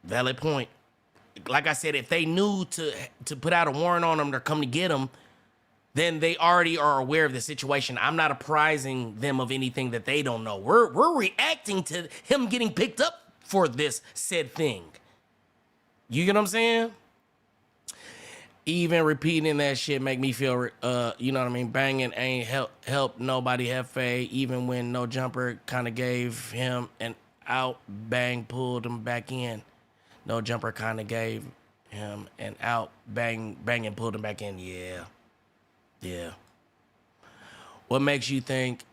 Valid point. Like I said, if they knew to put out a warrant on him or come to get him, then they already are aware of the situation. I'm not apprising them of anything that they don't know. We're reacting to him getting picked up for this said thing. You get what I'm saying? Even repeating that shit make me feel, you know what I mean? Banging ain't help nobody Jefe, even when no jumper kind of gave him an out, bang, pulled him back in. No jumper kind of gave him an out, bang, and pulled him back in. Yeah. What makes you think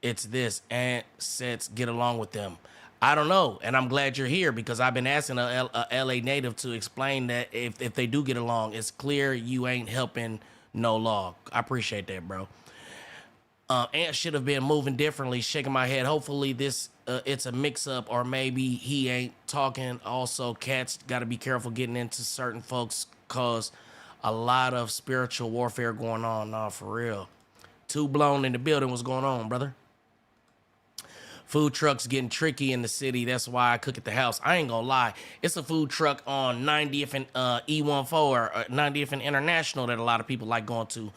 it's this? Ant sets get along with them. I don't know, and I'm glad you're here because I've been asking a LA native to explain that if they do get along, it's clear you ain't helping no law. I appreciate that, bro. Ant should have been moving differently, shaking my head. Hopefully this it's a mix-up or maybe he ain't talking. Also, cats got to be careful getting into certain folks cause a lot of spiritual warfare going on. Nah, for real. Too blown in the building. What's going on, brother? Food trucks getting tricky in the city. That's why I cook at the house. I ain't gonna lie. It's a food truck on 90th and E14 or 90th and International that a lot of people like going to.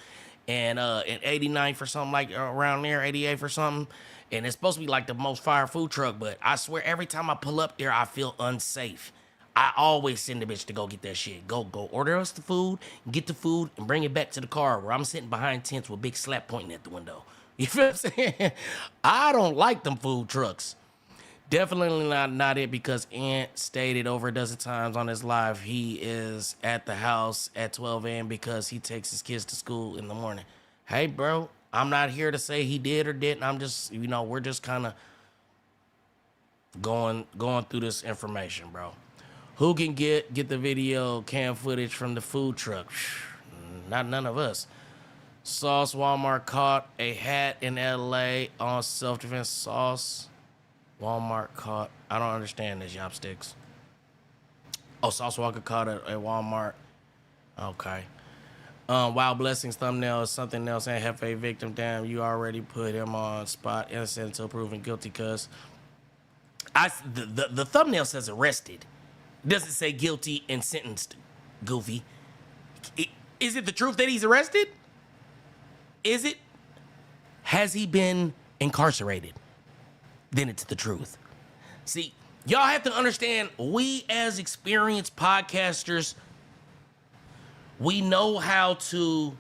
And in 89th or something like around there, 88th or something. And it's supposed to be like the most fire food truck. But I swear every time I pull up there, I feel unsafe. I always send the bitch to go get that shit. Go order us the food, get the food, and bring it back to the car where I'm sitting behind tents with big slap pointing at the window. You feel what I'm saying? I don't like them food trucks. Definitely not it because Ant stated over a dozen times on his live he is at the house at 12 a.m. because he takes his kids to school in the morning. Hey, bro, I'm not here to say he did or didn't. I'm just, we're just kind of going through this information, bro. Who can get the video cam footage from the food truck? None of us. Sauce Walmart caught a hat in LA on self-defense. Sauce Walmart caught. I don't understand this, Yopsticks. Oh, Sauce Walker caught at Walmart. Okay. Wild Blessings thumbnail is something else. And Jefe Victim, damn, you already put him on spot, innocent until proven guilty. Cause the thumbnail says arrested. It doesn't say guilty and sentenced. Goofy. Is it the truth that he's arrested? Is it? Has he been incarcerated? Then it's the truth. See, y'all have to understand, we as experienced podcasters, we know how to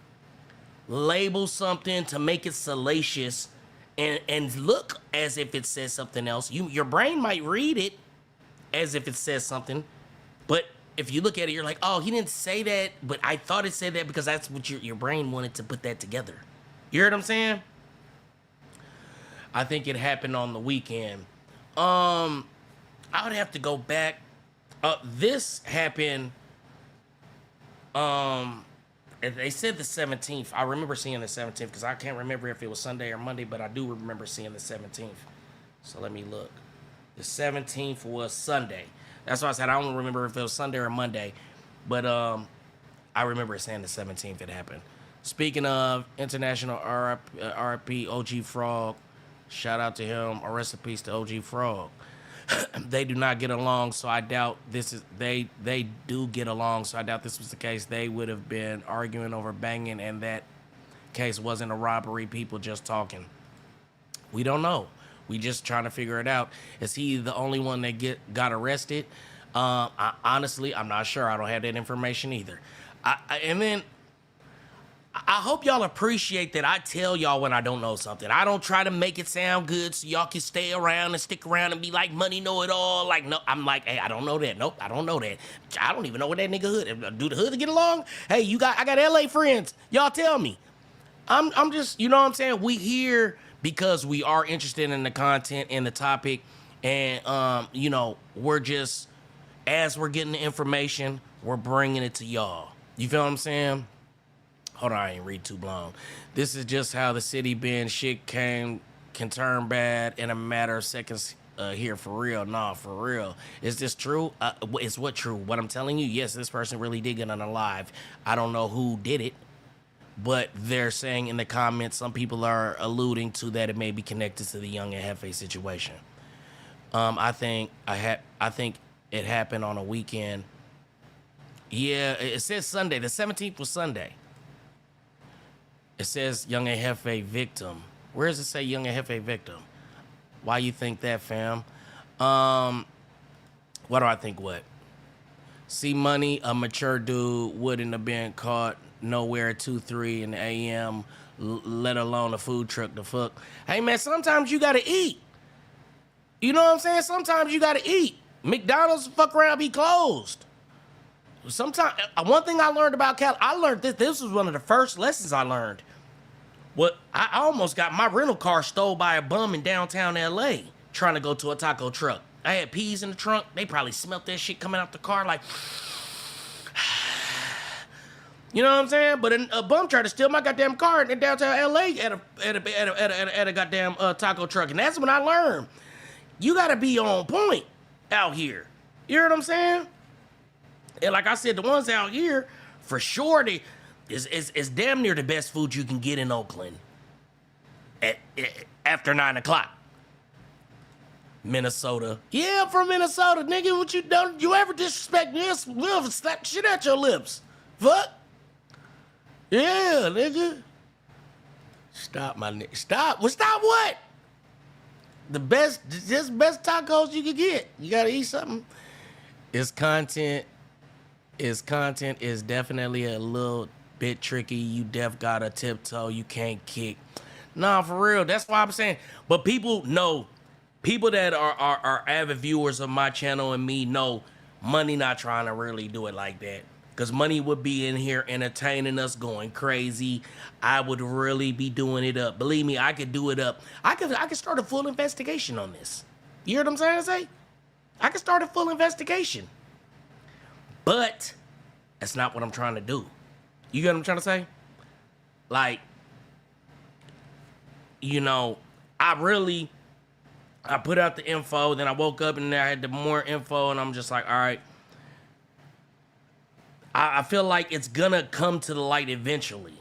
label something to make it salacious and look as if it says something else. Your brain might read it as if it says something, but if you look at it, you're like, oh, he didn't say that, but I thought it said that because that's what your brain wanted to put that together. You hear what I'm saying? I think it happened on the weekend. I would have to go back. This happened. They said the 17th. I remember seeing the 17th because I can't remember if it was Sunday or Monday, but I do remember seeing the 17th. So let me look. The 17th was Sunday. That's why I said I don't remember if it was Sunday or Monday, but I remember saying the 17th it happened. Speaking of international RIP OG Frog, shout out to him. A rest in peace to OG Frog. They do not get along, so I doubt this is they do get along, so I doubt this was the case. They would have been arguing over banging, and that case wasn't a robbery. People just talking. We don't know. We just trying to figure it out. Is he the only one that got arrested? Honestly, I'm not sure. I don't have that information either. And then I hope y'all appreciate that I tell y'all when I don't know something. I don't try to make it sound good so y'all can stay around and stick around and be like money know it all. Like, no, I'm like, hey, I don't know that. Nope, I don't know that. I don't even know what that nigga hood. Do the hood get along? Hey, I got LA friends. Y'all tell me. I'm just, you know what I'm saying? We here because we are interested in the content and the topic, and we're just, as we're getting the information, we're bringing it to y'all. You feel what I'm saying? Hold on, I ain't read too long. This is just how the city been. Shit can turn bad in a matter of seconds here, for real. Nah, for real. Is this true? Is what true? What I'm telling you, yes, this person really did get unalive. I don't know who did it, but they're saying in the comments, some people are alluding to that it may be connected to the Young and Jefe situation. I think it happened on a weekend. Yeah, it says Sunday. The 17th was Sunday. It says Young and Jefe Victim. Where does it say Young and Jefe Victim? Why you think that, fam? What do I think what? C Money, a mature dude, wouldn't have been caught nowhere at 2-3 in the a.m., let alone a food truck to fuck. Hey, man, sometimes you gotta eat. You know what I'm saying? Sometimes you gotta eat. McDonald's fuck around be closed. Sometimes, one thing I learned about Cal, I learned this was one of the first lessons I learned. I almost got my rental car stole by a bum in downtown LA trying to go to a taco truck. I had peas in the trunk. They probably smelt that shit coming out the car like, you know what I'm saying? But a bum tried to steal my goddamn car in downtown LA at a goddamn taco truck. And that's when I learned, you gotta be on point out here. You hear what I'm saying? And like I said, the ones out here, for sure, is damn near the best food you can get in Oakland after 9 o'clock. Minnesota. Yeah, I'm from Minnesota, nigga. What you done? You ever disrespect me? We'll slap the shit out your lips. Fuck. Yeah, nigga. Stop, my nigga. Stop. Well, stop what? The best tacos you can get. You gotta eat something. It's content is definitely a little bit tricky. You gotta tiptoe. You can't kick. Nah, for real. That's why I'm saying. But people that are avid viewers of my channel and me know Money not trying to really do it like that. Because Money would be in here entertaining us, going crazy. I would really be doing it up. Believe me, I could do it up. I could start a full investigation on this. You hear what I'm trying to say? I could start a full investigation. But that's not what I'm trying to do. You get what I'm trying to say? Like, I put out the info, then I woke up and I had the more info, and I'm just like, all right, I feel like it's gonna come to the light eventually.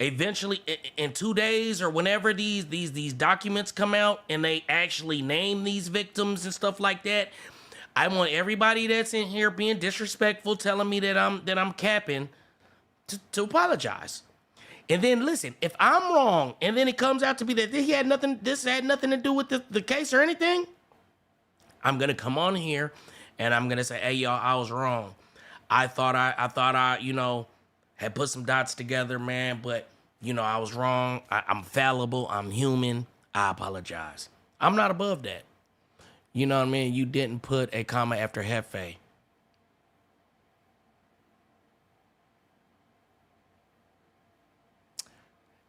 Eventually, in 2 days or whenever these documents come out and they actually name these victims and stuff like that, I want everybody that's in here being disrespectful, telling me that I'm capping, to apologize. And then listen, if I'm wrong, and then it comes out to be that this had nothing to do with the case or anything, I'm gonna come on here and I'm gonna say, hey y'all, I was wrong. I thought I, had put some dots together, man, but I was wrong. I'm fallible. I'm human. I apologize. I'm not above that. You know what I mean? You didn't put a comma after Jefe.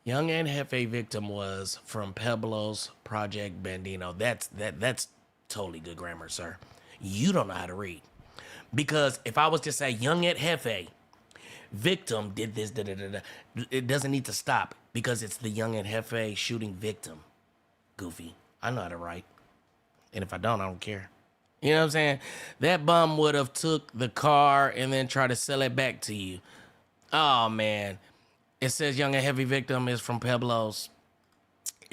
Young Ant Jefe Victim was from Pueblo's Project Bandino. That's totally good grammar, sir. You don't know how to read. Because if I was to say Young Ant Jefe Victim did this, it doesn't need to stop because it's the Young Ant Jefe shooting victim. Goofy. I know how to write. And if I don't care. You know what I'm saying? That bum would have took the car and then tried to sell it back to you. Oh, man. It says Young Ant Jefe Victim is from Pueblo's.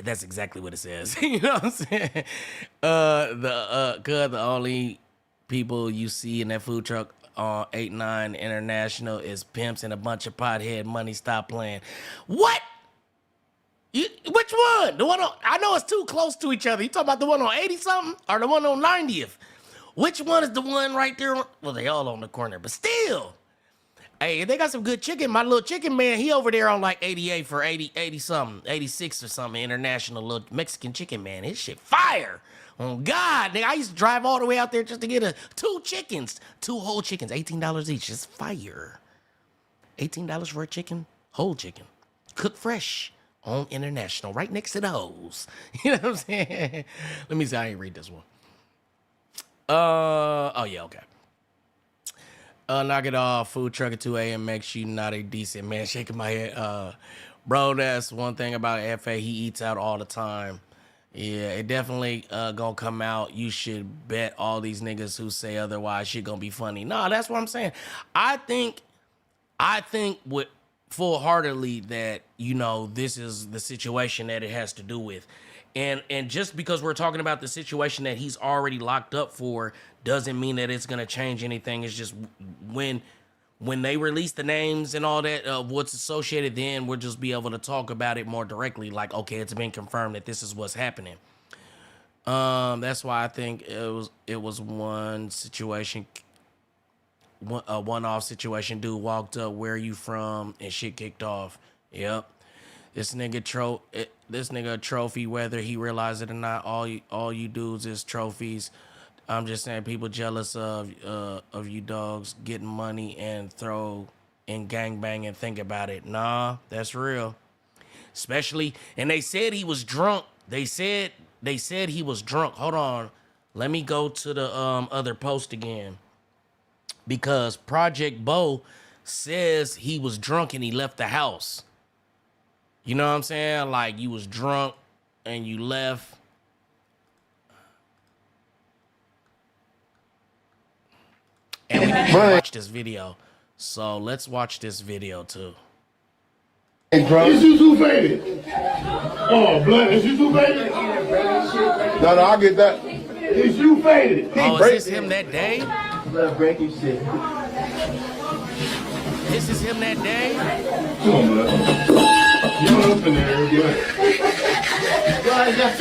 That's exactly what it says. You know what I'm saying? The only people you see in that food truck on 8-9 International is pimps and a bunch of pothead money. Stop playing. What? Which one? The one on, I know it's too close to each other. You talking about the one on 80-something or the one on 90th? Which one is the one right there? Well, they all on the corner, but still. Hey, they got some good chicken. My little chicken man, he over there on like 88 for 80-something, 86 or something, International little Mexican chicken man. His shit fire. Oh, God. Nigga, I used to drive all the way out there just to get 2 chickens. 2 whole chickens, $18 each. It's fire. $18 for a chicken, whole chicken. Cooked fresh. On International, right next to the hose. You know what I'm saying? Let me see. I ain't read this one. Oh yeah, okay. Knock it off. Food truck at 2 a.m. makes you not a decent man. Shaking my head. Bro, that's one thing about FA. He eats out all the time. Yeah, it definitely gonna come out. You should bet all these niggas who say otherwise shit gonna be funny. No, that's what I'm saying. I think with full-heartedly that this is the situation that it has to do with, and just because we're talking about the situation that he's already locked up for doesn't mean that it's gonna change anything. It's just when they release the names and all that of what's associated, then we'll just be able to talk about it more directly, like, okay, it's been confirmed that this is what's happening. That's why I think it was one situation, a one-off situation. Dude walked up, where you from, and shit kicked off. Yep. This nigga a trophy, whether he realized it or not. All you dudes is trophies. I'm just saying, people jealous of you dogs getting money and throw in gangbang and think about it. Nah, that's real. Especially, and they said he was drunk. They said he was drunk. Hold on, let me go to the other post again. Because Project Bo says he was drunk and he left the house. You know what I'm saying? Like, you was drunk and you left. And we didn't watch this video. So let's watch this video too. Hey, bro. Is you too faded? Oh, blood. Is you too faded? No, I get that. Is you faded? Oh, is this him that day? Breaking shit. This is him that day? Come on, blood. You up in there, blood. Get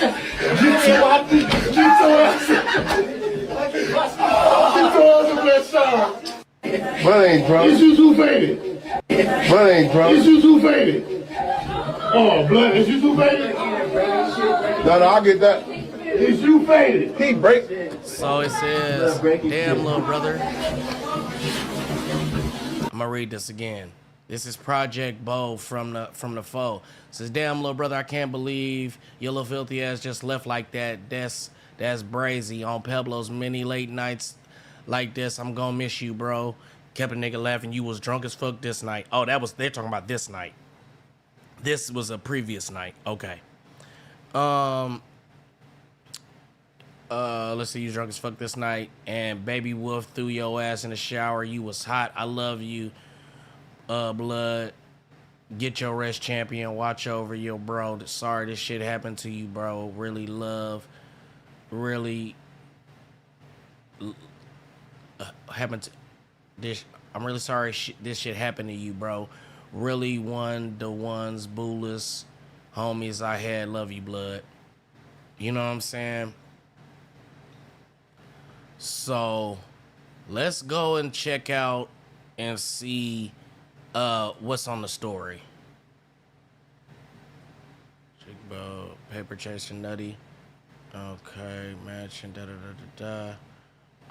bro. Is you too faded? Bro. Is you too faded? Oh, blood. Is you too faded? No, I get that. Is you faded? He break. So it says, damn, little brother. I'm gonna read this again. This is Project Bo from the foe. It says, damn, little brother, I can't believe your little filthy ass just left like that. That's brazy. On Pueblo's many late nights like this, I'm gonna miss you, bro. Kept a nigga laughing. You was drunk as fuck this night. Oh, they're talking about this night. This was a previous night. Okay. Let's see, you drunk as fuck this night, and Baby Wolf threw your ass in the shower. You was hot. I love you, blood. Get your rest, champion. Watch over your bro. Sorry this shit happened to you, bro. Really love, really happened to this. I'm really sorry this shit happened to you, bro. Really one the ones bootless homies I had. Love you, blood. You know what I'm saying? So let's go and check out and see what's on the story. Chickbo, paper chasing nutty. Okay, matching da da da da da.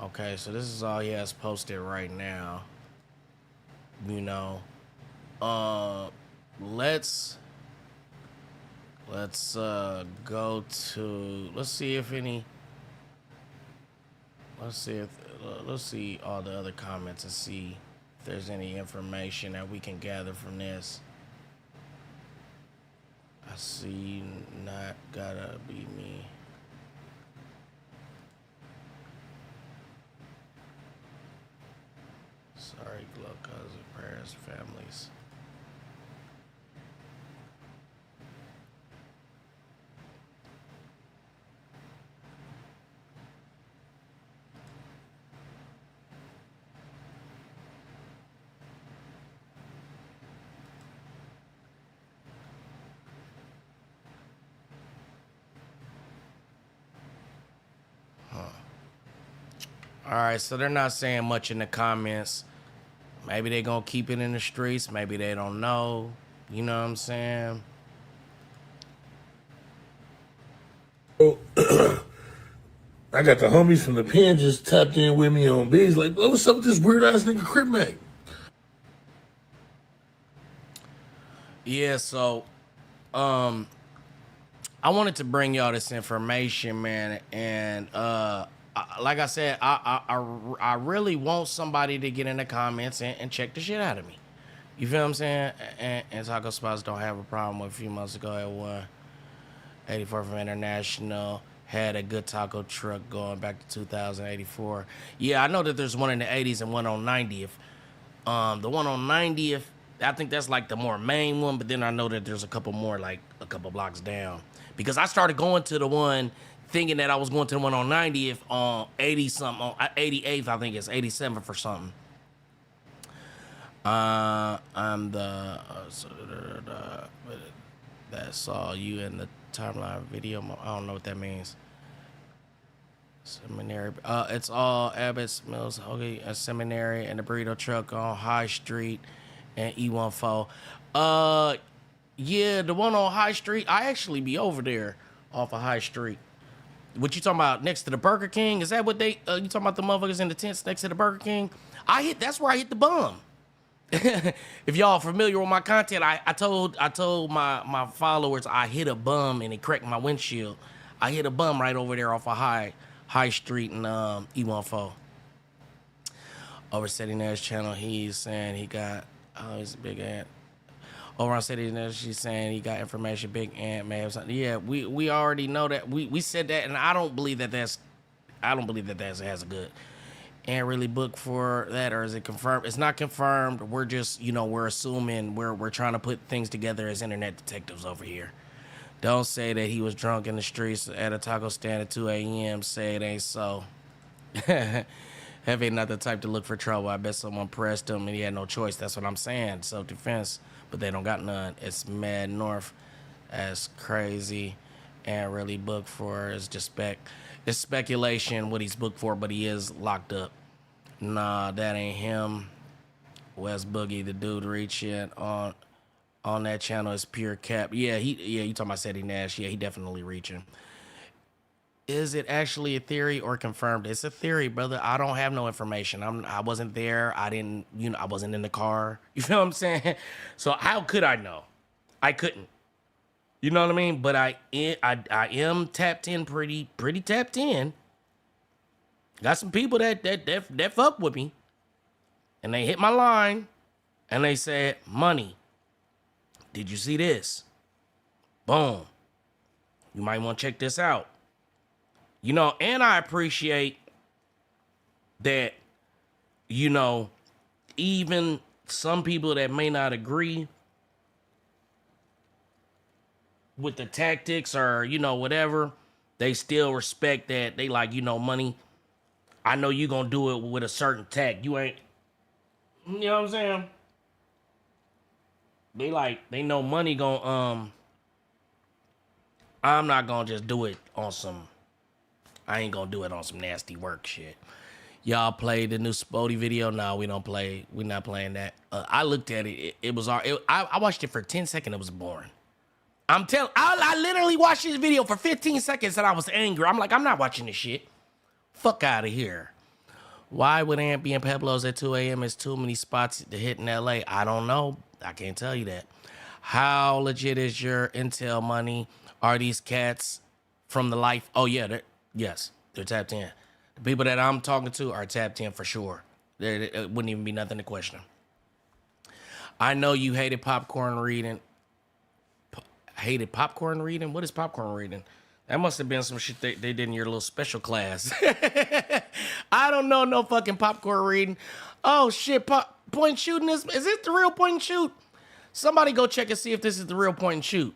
Okay, so this is all he has posted right now. You know. Let's go to, let's see if any, let's see all the other comments and see if there's any information that we can gather from this. I see not gotta be me. Sorry, Glow cousin, prayers, families. All right, so they're not saying much in the comments. Maybe they gonna keep it in the streets. Maybe they don't know. You know what I'm saying? Oh, I got the homies from the pen just tapped in with me on B's. Like, oh, what's up with this weird ass nigga Crip Mac? Yeah, so I wanted to bring y'all this information, man, and like I said, I really want somebody to get in the comments and check the shit out of me. You feel what I'm saying? And taco spots don't have a problem with. A few months ago at 184 from International had a good taco truck going back to 2084. Yeah, I know that there's one in the 80s and one on 90th. The one on 90th, I think that's like the more main one, but then I know that there's a couple more like a couple blocks down. Because I started going to the one thinking that I was going to the one on 90th on 80 something, on 88th, I think it's 87th or something. I'm the that saw you in the timeline video. I don't know what that means. Seminary. It's all Abbott's Mills, okay, a seminary and the burrito truck on High Street and E14. Yeah, the one on High Street. I actually be over there off of High Street. What you talking about next to the Burger King? Is that what they? You talking about the motherfuckers in the tents next to the Burger King? That's where I hit the bum. If y'all familiar with my content, I told my followers I hit a bum and it cracked my windshield. I hit a bum right over there off of High Street and E14. Over City Nash channel, he's saying he got he's a big ant. Over on City Nash, she's saying he got information. Big ant may have something. Yeah, we already know that. We said that, and I don't believe that has a good. And really booked for that, or is it confirmed? It's not confirmed. We're just, we're assuming, we're trying to put things together as internet detectives over here. Don't say that he was drunk in the streets at a taco stand at 2 a.m. Say it ain't so. Heavy not the type to look for trouble. I bet someone pressed him and he had no choice. That's what I'm saying. Self-defense, but they don't got none. It's Mad North. That's crazy. And really booked for is just it's speculation what he's booked for, but he is locked up. Nah, that ain't him. West Boogie, the dude reaching on that channel is pure cap. Yeah, you talking about Seti Nash. Yeah, he definitely reaching. Is it actually a theory or confirmed? It's a theory, brother. I don't have no information. I wasn't there. I didn't, I wasn't in the car. You feel what I'm saying? So how could I know? I couldn't. You know what I mean? But I am tapped in, pretty tapped in. Got some people that fuck with me, and they hit my line, and they said, "Money, did you see this? Boom. You might want to check this out. You know, and I appreciate that, you know, even some people that may not agree with the tactics or, you know, whatever, they still respect that. They like, you know, money, I know you gonna do it with a certain tact. You ain't, you know what I'm saying? They know money gonna, I'm not gonna just do it on some, I ain't gonna do it on some nasty work shit. Y'all played the new Spody video? No, we don't play. We're not playing that. I looked at it. It was I watched it for 10 seconds. It was boring. I literally watched this video for 15 seconds and I was angry. I'm like, I'm not watching this shit. Fuck out of here. Why would Ant be in Pueblo's at 2 a.m.? It's too many spots to hit in LA. I don't know. I can't tell you that. How legit is your intel money? Are these cats from the life? Oh, yeah. Yes, they're tapped in. The people that I'm talking to are tapped in for sure. It wouldn't even be nothing to question. I know you hated popcorn reading. Hated popcorn reading? What is popcorn reading? That must have been some shit they did in your little special class. I don't know no fucking popcorn reading. Oh shit, point shooting is this the real point and shoot? Somebody go check and see if this is the real point and shoot.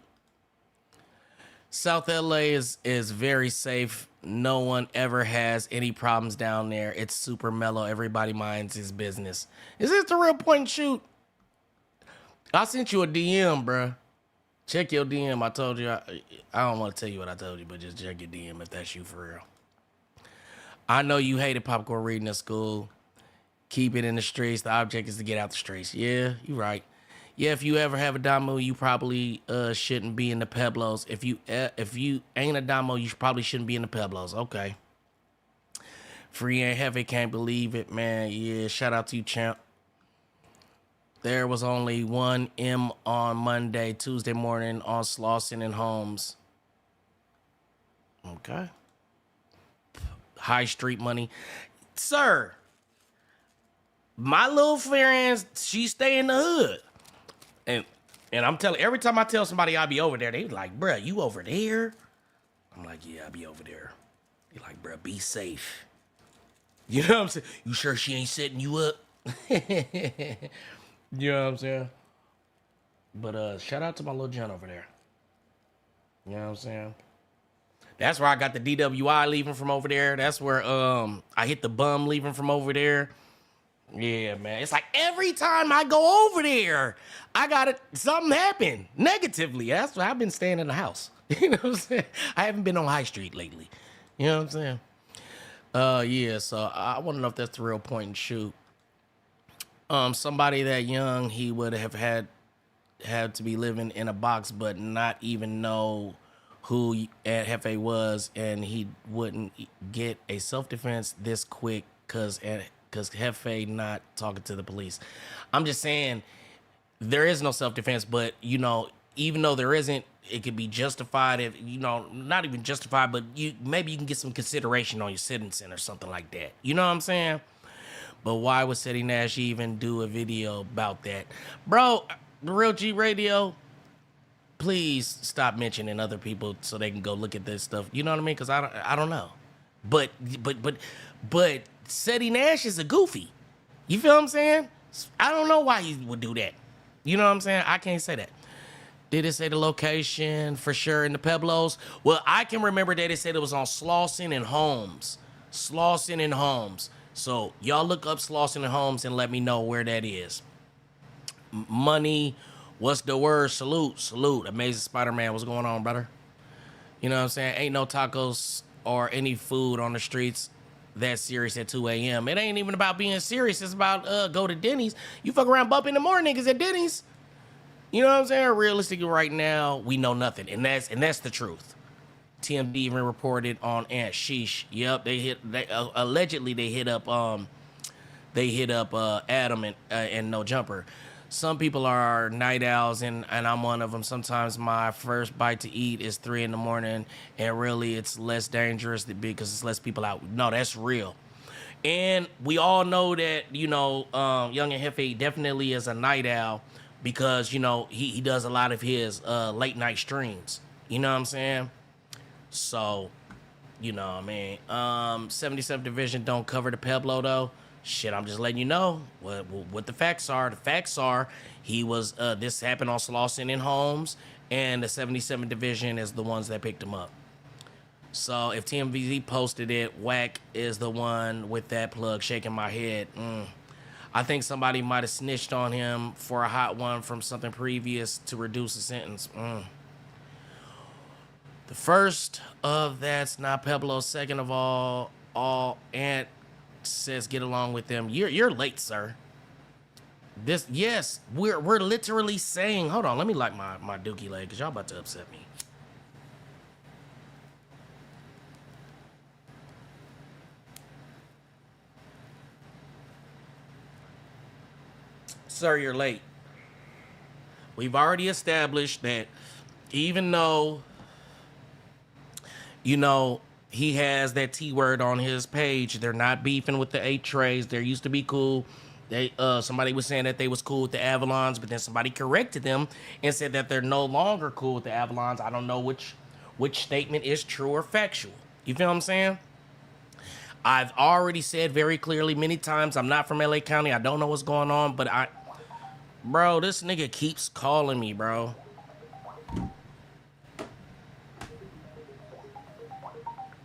South LA is very safe. No one ever has any problems down there. It's super mellow. Everybody minds his business. Is this the real point and shoot? I sent you a DM, bruh. Check your DM. I told you. I don't want to tell you what I told you, but just check your DM if that's you for real. I know you hated popcorn reading at school. Keep it in the streets. The object is to get out the streets. Yeah, you're right. Yeah, if you ever have a damo, you probably shouldn't be in the Pueblos. If you ain't a damo, you probably shouldn't be in the Pueblos. Okay. Free Ant Jefe, can't believe it, man. Yeah, shout out to you, champ. There was only one M on Monday, Tuesday morning on Slauson and Holmes. Okay. High street money. Sir, my little friends, she stay in the hood. And I'm telling, every time I tell somebody I'll be over there, they like, bruh, you over there? I'm like, yeah, I'll be over there. They like, bruh, be safe. You know what I'm saying? You sure she ain't setting you up? You know what I'm saying? But shout out to my little John over there. You know what I'm saying? That's where I got the DWI leaving from over there. That's where I hit the bum leaving from over there. Yeah, man. It's like every time I go over there, I got it. Something happened negatively. That's why I've been staying in the house. You know what I'm saying? I haven't been on High Street lately. You know what I'm saying? Yeah. So I want to know if that's the real point and shoot. Somebody that young, he would have had to be living in a box, but not even know who Ant Jefe was, and he wouldn't get a self-defense this quick because Jefe not talking to the police. I'm just saying there is no self-defense, but you know, even though there isn't, it could be justified if, you know, not even justified, but maybe you can get some consideration on your sentencing or something like that. You know what I'm saying? But why would Ceddy Nash even do a video about that? Bro, the Real G Radio, please stop mentioning other people so they can go look at this stuff. You know what I mean? Because I don't know. But Ceddy Nash is a goofy. You feel what I'm saying? I don't know why he would do that. You know what I'm saying? I can't say that. Did it say the location for sure in the Pueblos? Well, I can remember that it said it was on Slauson and Holmes. Slauson and Holmes. So y'all look up Slauson and Holmes and let me know where that is. Money, what's the word? Salute, salute. Amazing Spider-Man, what's going on, brother? You know what I'm saying? Ain't no tacos or any food on the streets that serious at 2 a.m. It ain't even about being serious. It's about go to Denny's. You fuck around bumping the more niggas at Denny's. You know what I'm saying? Realistically, right now, we know nothing. And that's the truth. TMD even reported on Ant. Sheesh. Yep, allegedly they hit up Adam and No Jumper. Some people are night owls, and I'm one of them. Sometimes my first bite to eat is 3 a.m, and really it's less dangerous because it's less people out. No, that's real. And we all know that, you know, Young and Jefe definitely is a night owl because, you know, he does a lot of his late night streams. You know what I'm saying? So You know what I mean? 77th Division don't cover the Pueblo, though. Shit, I'm just letting you know what the facts are. The facts are he was, this happened on Slauson and Holmes, and the 77th Division is the ones that picked him up. So if TMVZ posted it, Whack is the one with that plug shaking my head. I think somebody might have snitched on him for a hot one from something previous to reduce the sentence. The first of that's not Pueblo. Second of all Ant says get along with them. You're late, sir. Yes, we're literally saying. Hold on, let me like my dookie leg because y'all about to upset me. Sir, you're late. We've already established that even though, you know, he has that T word on his page, they're not beefing with the 8 trays. They used to be cool. They somebody was saying that they was cool with the Avalons, but then somebody corrected them and said that they're no longer cool with the Avalons. I don't know which statement is true or factual. You feel what I'm saying? I've already said very clearly many times, I'm not from LA County. I don't know what's going on, but bro, this nigga keeps calling me, bro.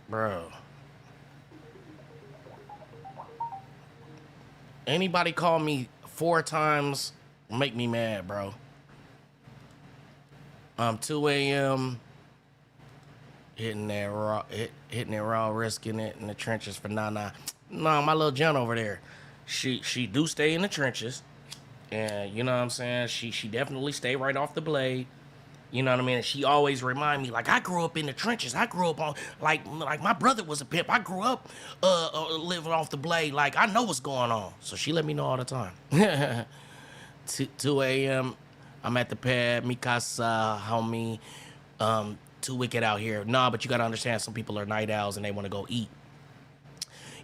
Bro. Anybody call me 4 times, make me mad, bro. 2 a.m. hitting that raw, risking it in the trenches for Nana. No, my little John over there. She do stay in the trenches. And you know what I'm saying? She definitely stay right off the blade. You know what I mean? And she always remind me, like, I grew up in the trenches. I grew up on, like my brother was a pimp. I grew up living off the blade. Like, I know what's going on. So she let me know all the time. 2 a.m. I'm at the pad. Mikasa, homie. Too wicked out here. Nah, but you got to understand, some people are night owls and they want to go eat.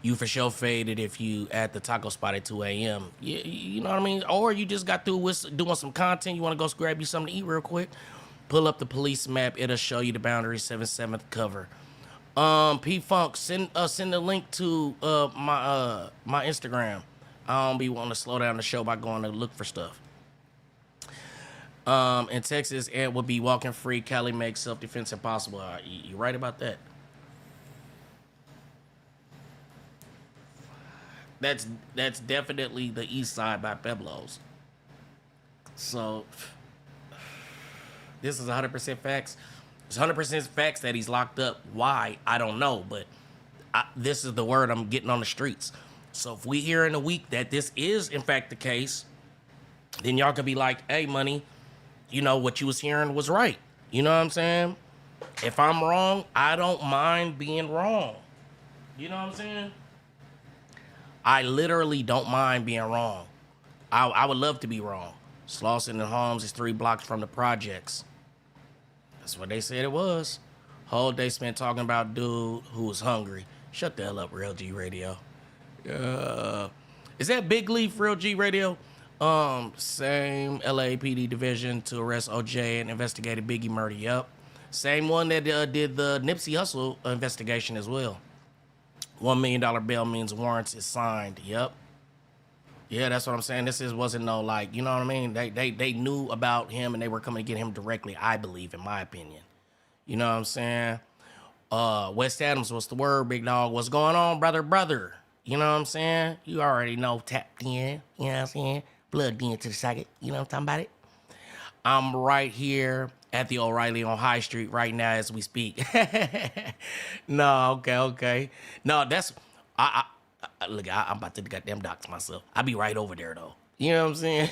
You for sure faded if you at the taco spot at 2 a.m. You know what I mean? Or you just got through with doing some content. You want to go grab you something to eat real quick. Pull up the police map. It'll show you the boundary 77th cover. P-Funk, send a link to my Instagram. I don't be wanting to slow down the show by going to look for stuff. In Texas, Ant would be walking free. Cali makes self-defense impossible. You right about that. That's definitely the east side by Pueblos. So this is 100% facts. It's 100% facts that he's locked up. Why? I don't know, but this is the word I'm getting on the streets. So if we hear in a week that this is in fact the case, then y'all could be like, hey, money, you know, what you was hearing was right. You know what I'm saying? If I'm wrong, I don't mind being wrong. You know what I'm saying? I literally don't mind being wrong. I would love to be wrong. Slauson and Holmes is 3 blocks from the projects. That's what they said it was. Whole day spent talking about dude who was hungry. Shut the hell up, Real G Radio. Is that Big Leaf, Real G Radio? Same LAPD division to arrest OJ and investigated Biggie murder. Yep. Same one that did the Nipsey Hussle investigation as well. $1 million bail means warrants is signed. Yep. Yeah, that's what I'm saying. Wasn't no, like, you know what I mean? They knew about him and they were coming to get him directly, I believe, in my opinion. You know what I'm saying? West Adams, what's the word, big dog? What's going on, brother? You know what I'm saying? You already know, tapped in. You know what I'm saying? Plugged into the socket. You know what I'm talking about it? I'm right here at the O'Reilly on High Street right now as we speak. No, okay. No, that's... Look, I'm about to goddamn dox myself. I be right over there, though. You know what I'm saying?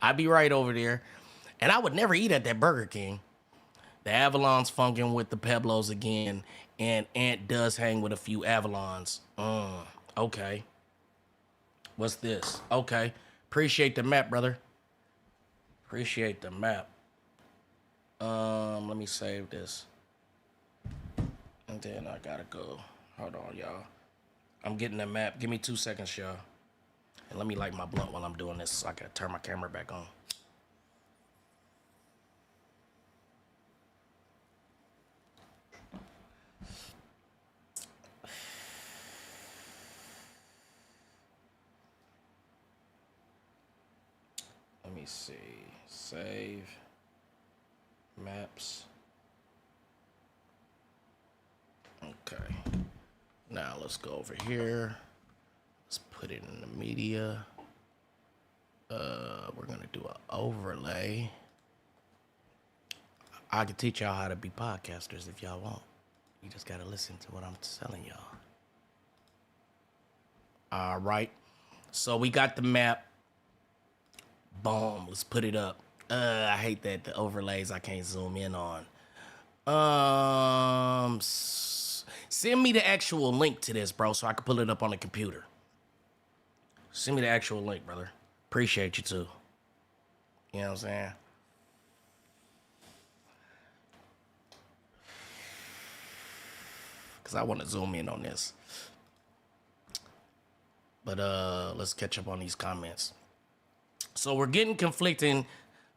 I be right over there. And I would never eat at that Burger King. The Avalon's funking with the Pueblos again. And Ant does hang with a few Avalons. Okay. What's this? Okay. Appreciate the map, brother. Appreciate the map. Let me save this. And then I gotta go. Hold on, y'all. I'm getting the map. Give me 2 seconds, y'all. And let me light my blunt while I'm doing this so I can turn my camera back on. me see. Save. Maps. Okay. Now let's go over here. Let's put it in the media. We're gonna do an overlay. I can teach y'all how to be podcasters if y'all want. You just gotta listen to what I'm telling y'all. All right. So we got the map. Boom. Let's put it up. I hate that the overlays I can't zoom in on. Send me the actual link to this, bro, so I can pull it up on the computer. Send me the actual link, brother. Appreciate you too. You know what I'm saying? Because I want to zoom in on this. But let's catch up on these comments. So we're getting conflicting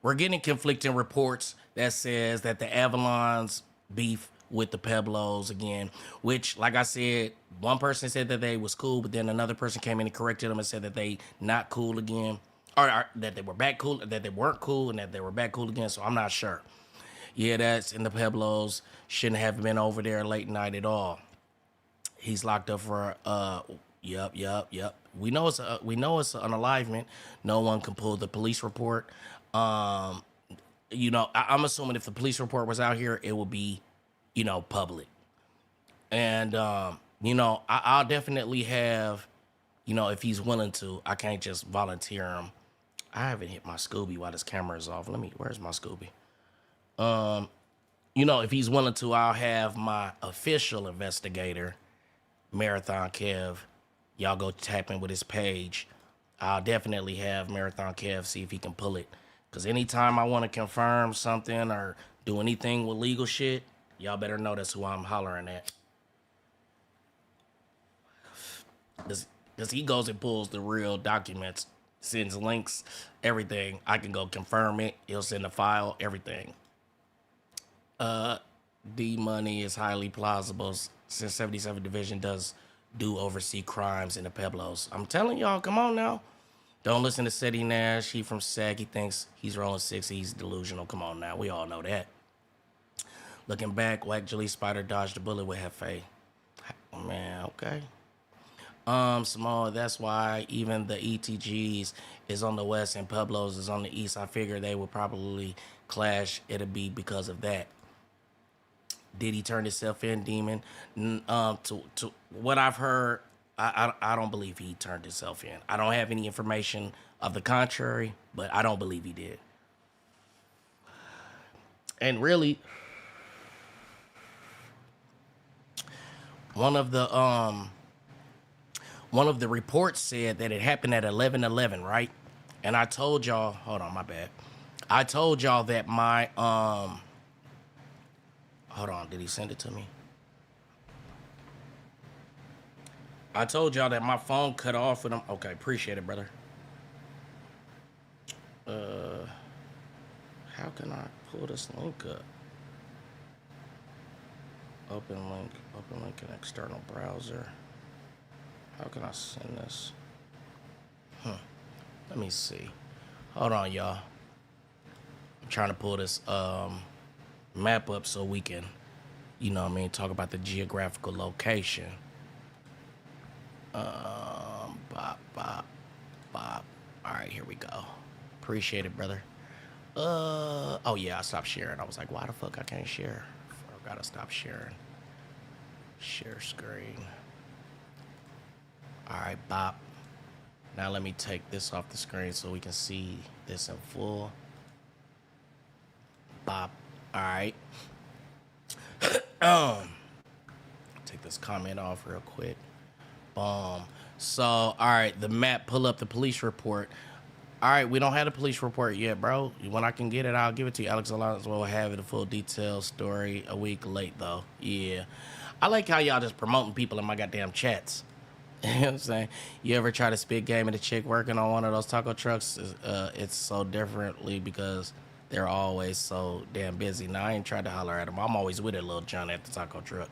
reports that says that the Avalon's beef with the Pueblos again, which, like I said, one person said that they was cool, but then another person came in and corrected them and said that they not cool again, or that they were back cool, that they weren't cool, and that they were back cool again. So I'm not sure. Yeah, that's in the Pueblos. Shouldn't have been over there late night at all. He's locked up for Yup. We know it's an unalivement. No one can pull the police report. You know, I'm assuming if the police report was out here, it would be, you know, public. And you know, I'll definitely have, you know, if he's willing to. I can't just volunteer him. I haven't hit my Scooby while this camera is off. Where's my Scooby? You know, if he's willing to, I'll have my official investigator, Marathon Kev. Y'all go tap in with his page. I'll definitely have Marathon Kev see if he can pull it. Because anytime I want to confirm something or do anything with legal shit, y'all better know that's who I'm hollering at. Because he goes and pulls the real documents, sends links, everything. I can go confirm it. He'll send a file, everything. D-Money is highly plausible since 77 Division do oversee crimes in the Pueblos. I'm telling y'all, come on now. Don't listen to Seti Nash. He from SAG. He thinks he's rolling 6. He's delusional. Come on now. We all know that. Looking back, Whack Julie Spider dodged a bullet with Hefe. Man, okay. Small, that's why even the ETGs is on the west and Pueblos is on the east. I figure they would probably clash. It'll be because of that. Did he turn himself in, Demon? To what I've heard, I don't believe he turned himself in. I don't have any information of the contrary, but I don't believe he did. And really, one of the reports said that it happened at 11:11, right? And I told y'all, hold on, my bad. I told y'all that my hold on, did he send it to me? I told y'all that my phone cut off with him. Okay, appreciate it, brother. How can I pull this link up? Open link in external browser. How can I send this? Let me see. Hold on, y'all. I'm trying to pull this map up so we can, you know what I mean, talk about the geographical location. Bop. All right, here we go. Appreciate it, brother. Oh yeah, I stopped sharing. I was like, why the fuck I can't share? I gotta stop sharing. Share screen. All right, bop. Now let me take this off the screen so we can see this in full. Bop. All right. Take this comment off real quick. Boom. So, all right, the map, pull up the police report. All right, we don't have the police report yet, bro. When I can get it, I'll give it to you. Alex Alonso will have it, a full detailed story a week late, though. Yeah. I like how y'all just promoting people in my goddamn chats. You know what I'm saying? You ever try to spit game at a chick working on one of those taco trucks? It's so differently because they're always so damn busy. Now, I ain't tried to holler at them. I'm always with it, little John, at the taco truck.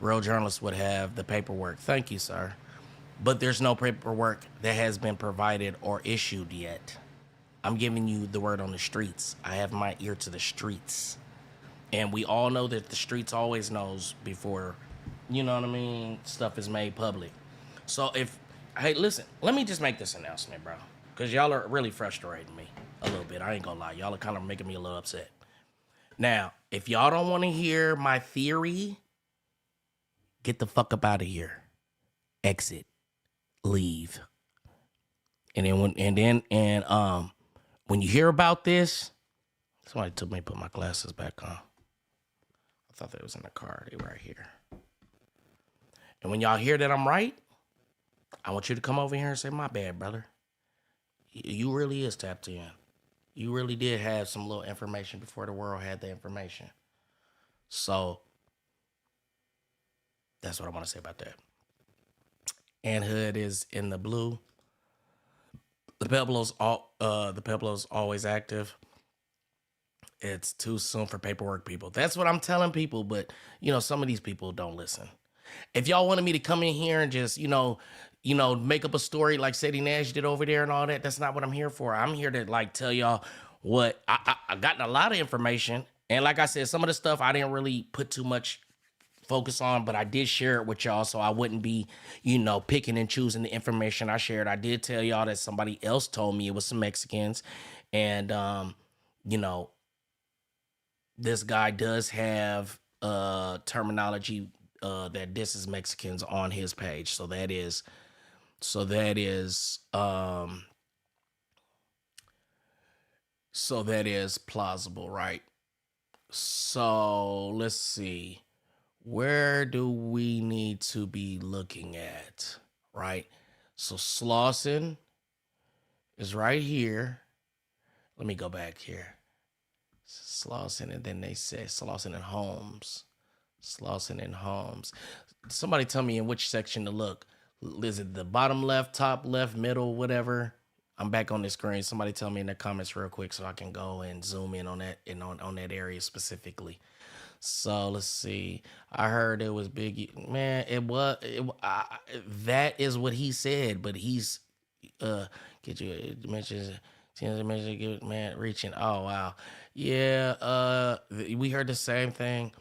Real journalists would have the paperwork. Thank you, sir. But there's no paperwork that has been provided or issued yet. I'm giving you the word on the streets. I have my ear to the streets. And we all know that the streets always knows before, you know what I mean, stuff is made public. So hey, listen, let me just make this announcement, bro. Because y'all are really frustrating me a little bit. I ain't gonna lie. Y'all are kind of making me a little upset. Now, if y'all don't want to hear my theory, get the fuck up out of here. Exit. Leave. And then when you hear about this, somebody told me to put my glasses back on. I thought they was in the car. They were right here. And when y'all hear that I'm right, I want you to come over here and say, my bad, brother. You really is tapped in. You really did have some little information before the world had the information. So that's what I want to say about that. Ant Hood is in the blue. The Pueblo's always active. It's too soon for paperwork, people. That's what I'm telling people, but some of these people don't listen. If y'all wanted me to come in here and just, make up a story like Sadie Nash did over there and all that, that's not what I'm here for. I'm here to tell y'all what I gotten a lot of information. And like I said, some of the stuff I didn't really put too much focus on, but I did share it with y'all so I wouldn't be, picking and choosing the information I shared. I did tell y'all that somebody else told me it was some Mexicans. And, this guy does have terminology that this is Mexicans on his page. So that is plausible, right? So let's see. Where do we need to be looking at, right? So Slauson is right here. Let me go back here. Slauson, and then they say Slauson and Holmes. Slauson and Holmes. Somebody tell me in which section to look. Is it the bottom left, top left, middle, whatever? I'm back on the screen. Somebody tell me in the comments real quick so I can go and zoom in on that and on that area specifically. So let's see. I heard it was Biggie. Man, that is what he said, but he's get you mentions man reaching. Oh wow. Yeah, we heard the same thing.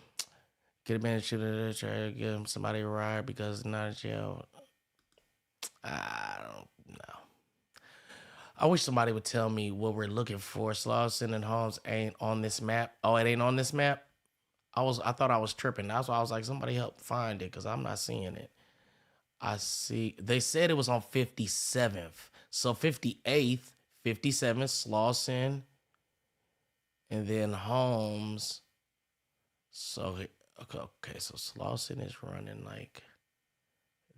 Could have been should try to give him somebody a ride because not in jail. I don't know. I wish somebody would tell me what we're looking for. Slauson and Holmes ain't on this map. Oh, it ain't on this map? I thought I was tripping. That's why I was like, somebody help find it because I'm not seeing it. I see. They said it was on 57th. So 58th, 57th, Slauson, and then Holmes. So, okay, so Slauson is running like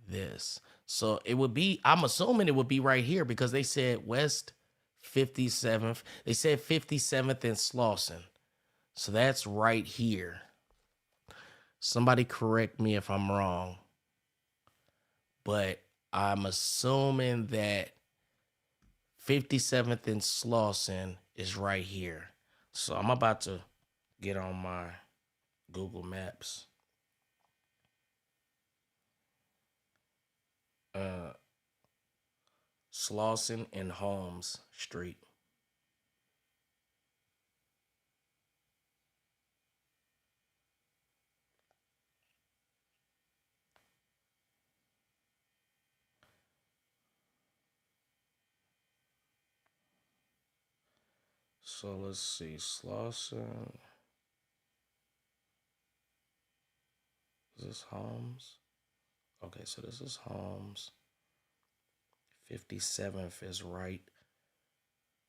this. So it would be, I'm assuming it would be right here because they said West 57th. They said 57th and Slauson. So that's right here. Somebody correct me if I'm wrong. But I'm assuming that 57th and Slauson is right here. So I'm about to get on my Google Maps. Slauson and Holmes Street. So let's see, Slauson. Is this Holmes? Okay, so this is Holmes. 57th is right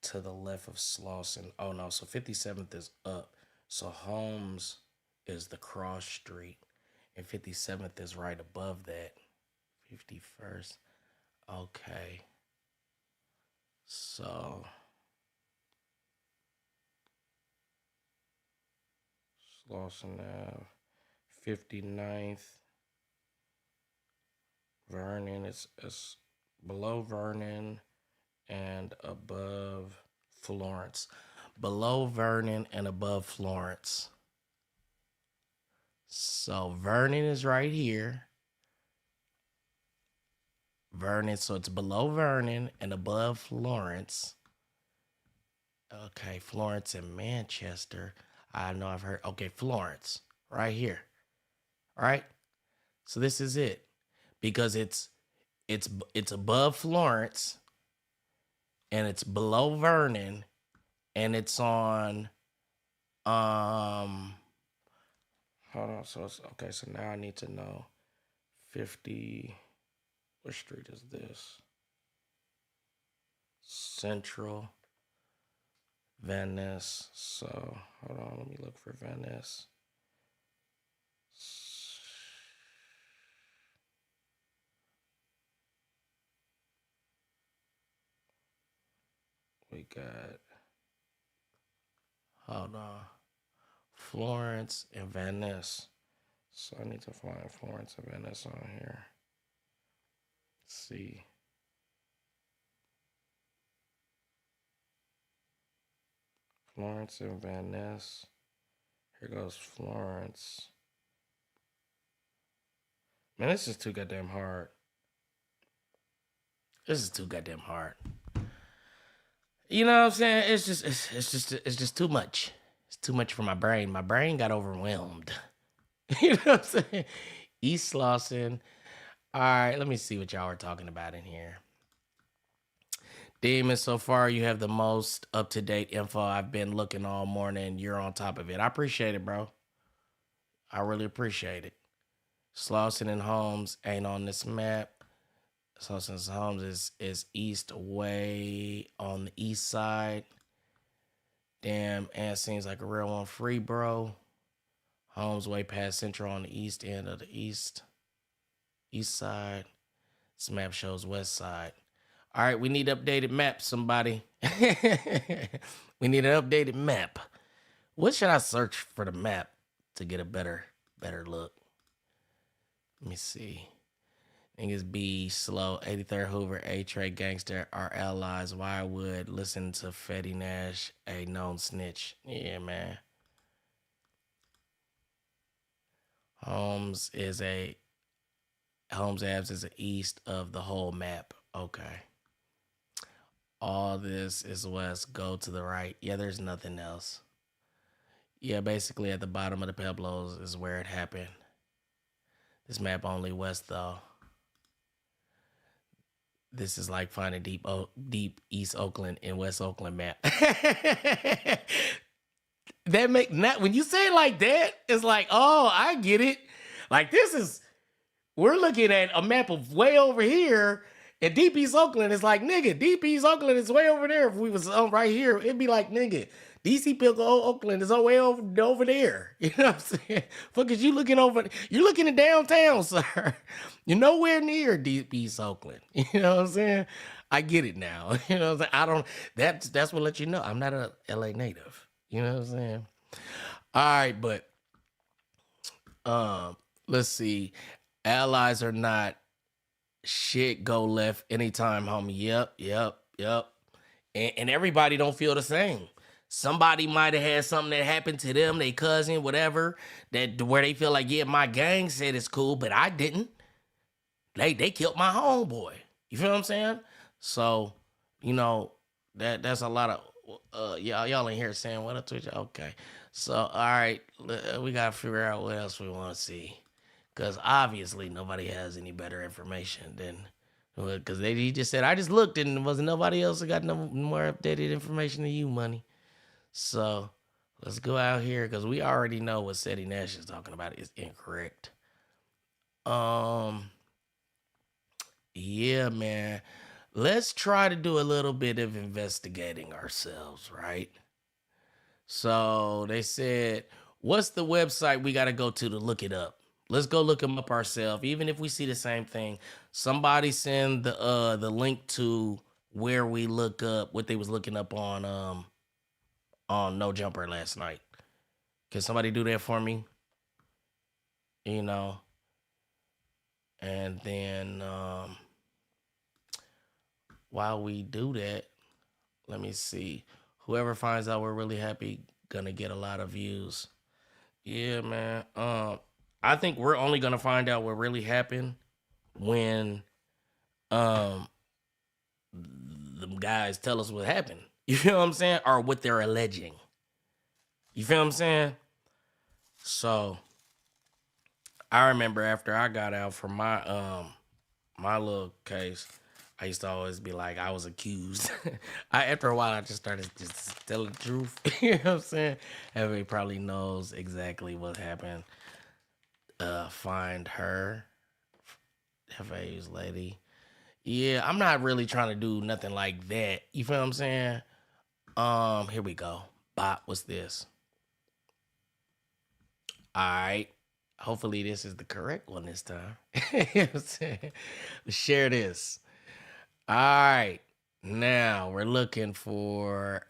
to the left of Slauson. Oh no, so 57th is up. So Holmes is the cross street. And 57th is right above that. 51st. Okay. So Slauson Ave. 59th. Vernon is below Vernon and above Florence. Below Vernon and above Florence. So Vernon is right here. Vernon, so it's below Vernon and above Florence. Okay, Florence and Manchester. I know I've heard. Okay, Florence, right here. All right. So this is it, because it's above Florence, and it's below Vernon, and it's on hold on. So it's okay. So now I need to know 50. What street is this? Central Venice. So hold on, let me look for Venice. We got, hold on, Florence and Venice. So I need to find Florence and Venice on here. Let's see. Florence and Venice. Here goes Florence. Man, this is too goddamn hard. This is too goddamn hard. You know what I'm saying? It's just too much. It's too much for my brain. My brain got overwhelmed. You know what I'm saying? East Lawson. All right, let me see what y'all are talking about in here. Demon, so far you have the most up-to-date info. I've been looking all morning. You're on top of it. I appreciate it, bro. I really appreciate it. Slauson and Holmes ain't on this map. Slauson and Holmes is east, way on the east side. Damn, Ant seems like a real one. Free, bro. Holmes way past Central on the east end of the east side. This map shows west side. All right, we need updated map, somebody. We need an updated map. What should I search for the map to get a better look? Let me see. Niggas be slow. 83rd Hoover, A-Trey Gangster, our allies. Wirewood, listen to Fetty Nash, a known snitch. Yeah, man. Holmes Abs is the east of the whole map. Okay. All this is west. Go to the right. Yeah, there's nothing else. Yeah, basically at the bottom of the Pueblos is where it happened. This map only west though. This is like finding deep East Oakland and West Oakland map. That make not when you say it like that, it's like, oh, I get it. Like we're looking at a map of way over here, and Deep East Oakland is like, nigga, Deep East Oakland is way over there. If we was right here, it'd be like, nigga, DC Pickle Oakland is way over there. You know what I'm saying? Fuck is you looking over? You're looking at downtown, sir. You're nowhere near Deep East Oakland. You know what I'm saying? I get it now. You know what I'm saying? That's what let you know I'm not a LA native. You know what I'm saying? All right, but let's see. Allies or not, shit go left anytime, homie. Yep. And everybody don't feel the same. Somebody might have had something that happened to them, their cousin, whatever, that where they feel like, yeah, my gang said it's cool, but I didn't. They killed my homeboy. You feel what I'm saying? So, you know, that's a lot of y'all in here saying what up Twitch. Okay. So, all right, we gotta figure out what else we want to see. Because obviously nobody has any better information than, because he just said, I just looked and wasn't nobody else that got no more updated information than you, money. So let's go out here because we already know what Fetty Nash is talking about is incorrect. Yeah, man. Let's try to do a little bit of investigating ourselves, right? So they said, what's the website we got to go to look it up? Let's go look them up ourselves. Even if we see the same thing, somebody send the link to where we look up what they was looking up on No Jumper last night. Can somebody do that for me? You know, and then while we do that, let me see. Whoever finds out we're really happy gonna get a lot of views. Yeah, man. I think we're only gonna find out what really happened when the guys tell us what happened. You feel what I'm saying? Or what they're alleging. You feel what I'm saying? So I remember after I got out from my little case, I used to always be like, I was accused. After a while, I just started just telling the truth. You know what I'm saying? Everybody probably knows exactly what happened. Find her. FAU's lady. Yeah, I'm not really trying to do nothing like that. You feel what I'm saying? Here we go. Bot, what's this? All right. Hopefully this is the correct one this time. You know what I'm saying? Share this. All right. Now we're looking for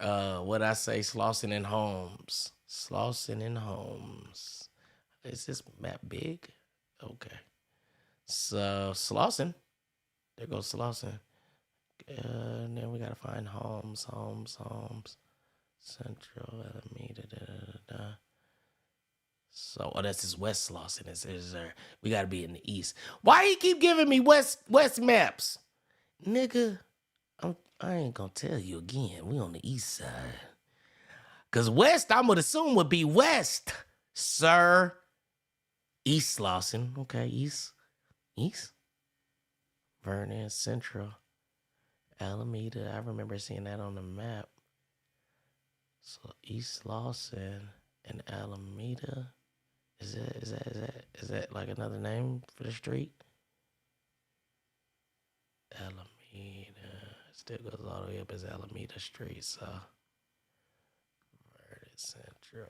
what I say, Slauson and Holmes. Slauson and Holmes. Is this map big? Okay. So Slauson. There goes Slauson. And then we gotta find Holmes. Central Alameda. So, that's his West Slauson. We gotta be in the East. Why you keep giving me West maps, nigga? I ain't gonna tell you again. We on the East side. Cause West, I would assume would be West, sir. East Slauson. Okay, East. Vernon Central. Alameda. I remember seeing that on the map. So East Slauson and Alameda. Is that like another name for the street? Alameda. Still goes all the way up as Alameda Street, so Verde Central,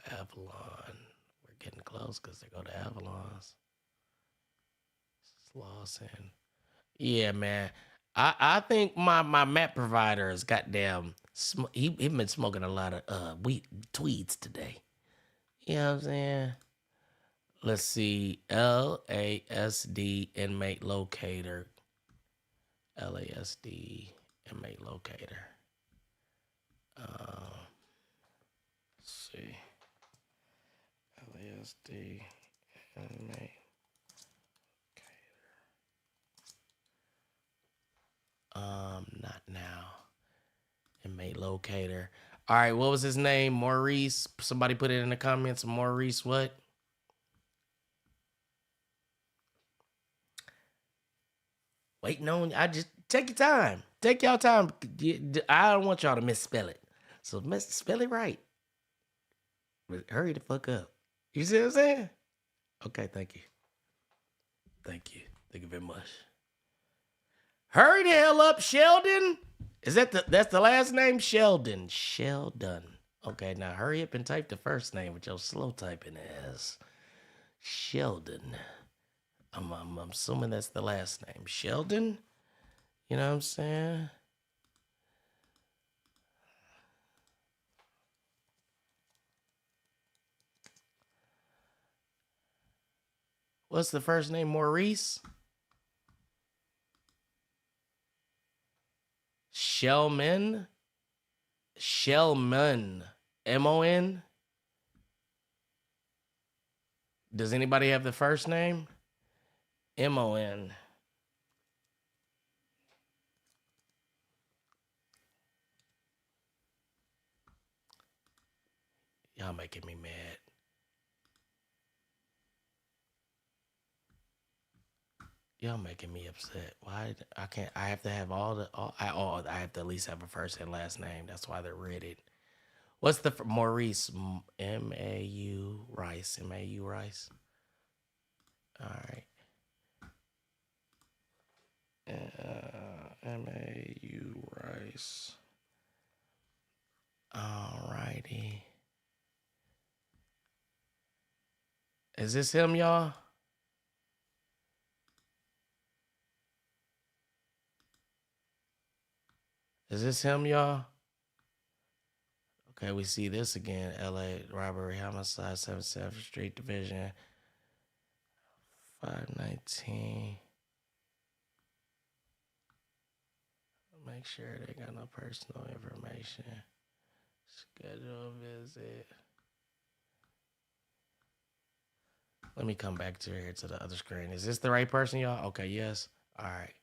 Avalon. We're getting close because they go to Avalon's. Slauson. Yeah, man. I think my map provider is goddamn. He been smoking a lot of tweeds today. You know what I'm saying? Let's see. LASD inmate locator. LASD inmate locator. Let's see. LASD inmate locator. Not now. Inmate locator. All right, what was his name? Maurice. Somebody put it in the comments. Maurice what? Waiting on. I just take your time. Take y'all time. I don't want y'all to misspell it. So spell it right. But hurry the fuck up. You see what I'm saying? Okay, thank you. Thank you very much. Hurry the hell up, Sheldon. Is that's the last name? Sheldon. Okay, now hurry up and type the first name with your slow typing ass. Sheldon. I'm assuming that's the last name. Sheldon? You know what I'm saying? What's the first name? Maurice? Shellman? M-O-N? Does anybody have the first name? M-O-N. Y'all making me mad. Y'all making me upset. Why I can't? I have to have I have to at least have a first and last name. That's why they're rated. What's the Maurice? M-A-U Rice. M-A-U Rice. All right. M-A-U Rice. All righty. Is this him, y'all? Is this him, y'all? Okay, we see this again. LA robbery, homicide, 77th Street Division. 519. Make sure they got no personal information. Schedule visit. Let me come back to here to the other screen. Is this the right person, y'all? Okay, yes. All right.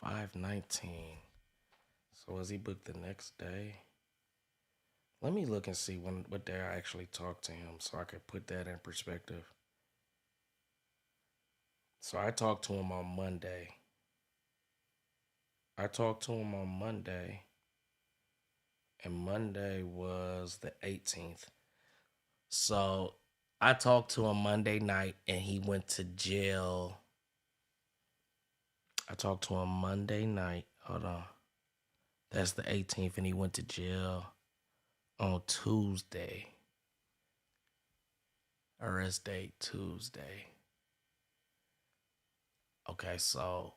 5/19. So was he booked the next day? Let me look and see what day I actually talked to him so I could put that in perspective. So I talked to him on Monday. And Monday was the 18th. So I talked to him Monday night and he went to jail. I talked to him Monday night. Hold on. That's the 18th, and he went to jail on Tuesday. Arrest date Tuesday. Okay, so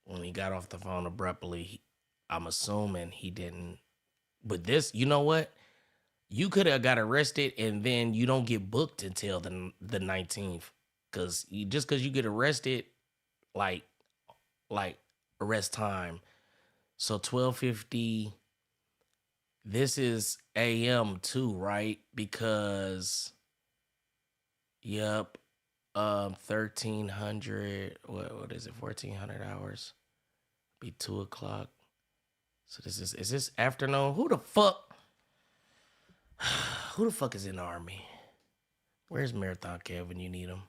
when he got off the phone abruptly, I'm assuming he didn't. But this, you know what? You could have got arrested and then you don't get booked until the 19th. Because just because you get arrested, like arrest time. So 12:50. This is AM too, right? Because, yep, 1300. What is it? 1400 hours. Be 2:00. So is this afternoon? Who the fuck is in the army? Where's Marathon Kev when you need him?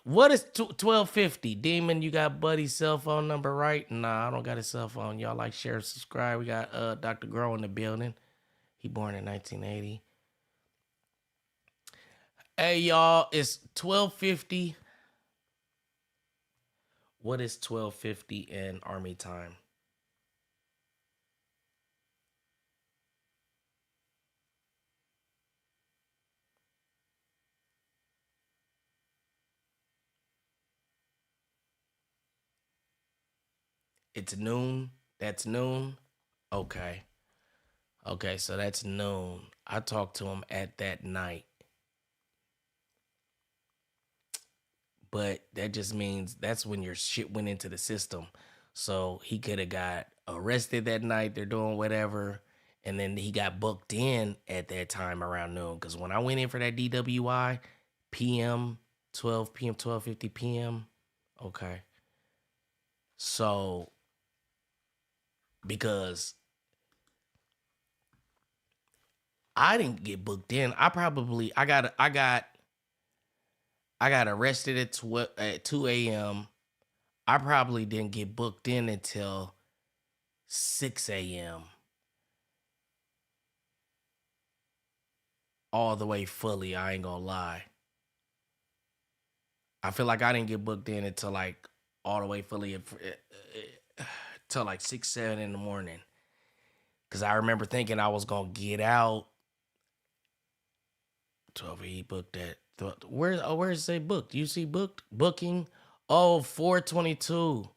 What is 12:50? Demon, you got Buddy's cell phone number, right? Nah, I don't got his cell phone. Y'all like, share, subscribe. We got Dr. Grow in the building. He born in 1980. Hey, y'all, it's 12:50. What is 12:50 in Army time? It's noon. That's noon. Okay. Okay, so that's noon. I talked to him at that night. But that just means that's when your shit went into the system. So he could have got arrested that night. They're doing whatever. And then he got booked in at that time around noon. Because when I went in for that DWI, PM, 12 p.m., 12:50 p.m. Okay. So, because I didn't get booked in, I got arrested at 2 a.m. I probably didn't get booked in until 6 a.m. All the way fully, I ain't gonna lie. I feel like I didn't get booked in until like all the way fully till like 6, 7 in the morning. Cause I remember thinking I was gonna get out. 12 he booked that. Where does it say booked? You see booked? Booking? Oh, 4/22.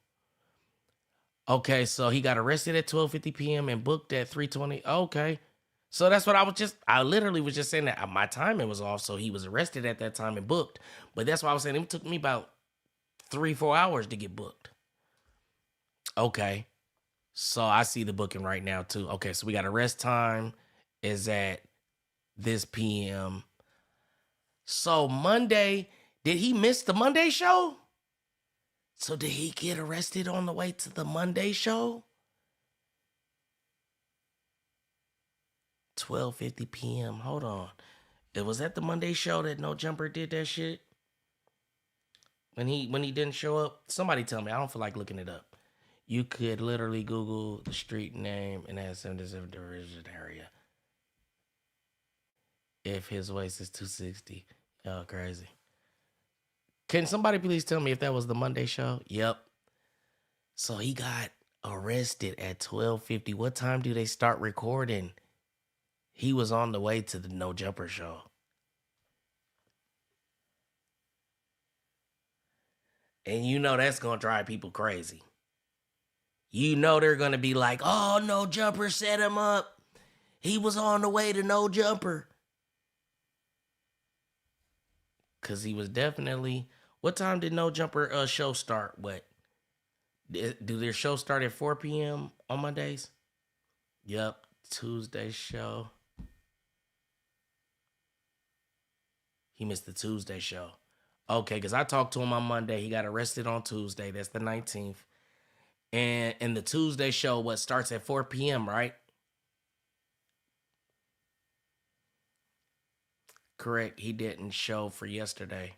Okay, so he got arrested at 12:50 p.m. and booked at 3:20. Okay. So that's what I literally was just saying that my timing was off. So he was arrested at that time and booked. But that's why I was saying it took me about 3-4 hours to get booked. Okay. So I see the booking right now too. Okay, so we got arrest time is at this PM. So Monday, did he miss the Monday show? So did he get arrested on the way to the Monday show? 12:50 p.m. Hold on. It was at the Monday show that No Jumper did that shit? When he didn't show up? Somebody tell me. I don't feel like looking it up. You could literally Google the street name and add 77 division area. If his waist is 260. Oh, crazy. Can somebody please tell me if that was the Monday show? Yep. So he got arrested at 12:50. What time do they start recording? He was on the way to the No Jumper show. And you know that's going to drive people crazy. You know they're going to be like, oh, No Jumper set him up. He was on the way to No Jumper. Because he was definitely... What time did No Jumper show start? What? Do their show start at 4 p.m. on Mondays? Yep. Tuesday show. He missed the Tuesday show. Okay, because I talked to him on Monday. He got arrested on Tuesday. That's the 19th. And in the Tuesday show, what starts at 4 p.m., right? Correct. He didn't show for yesterday.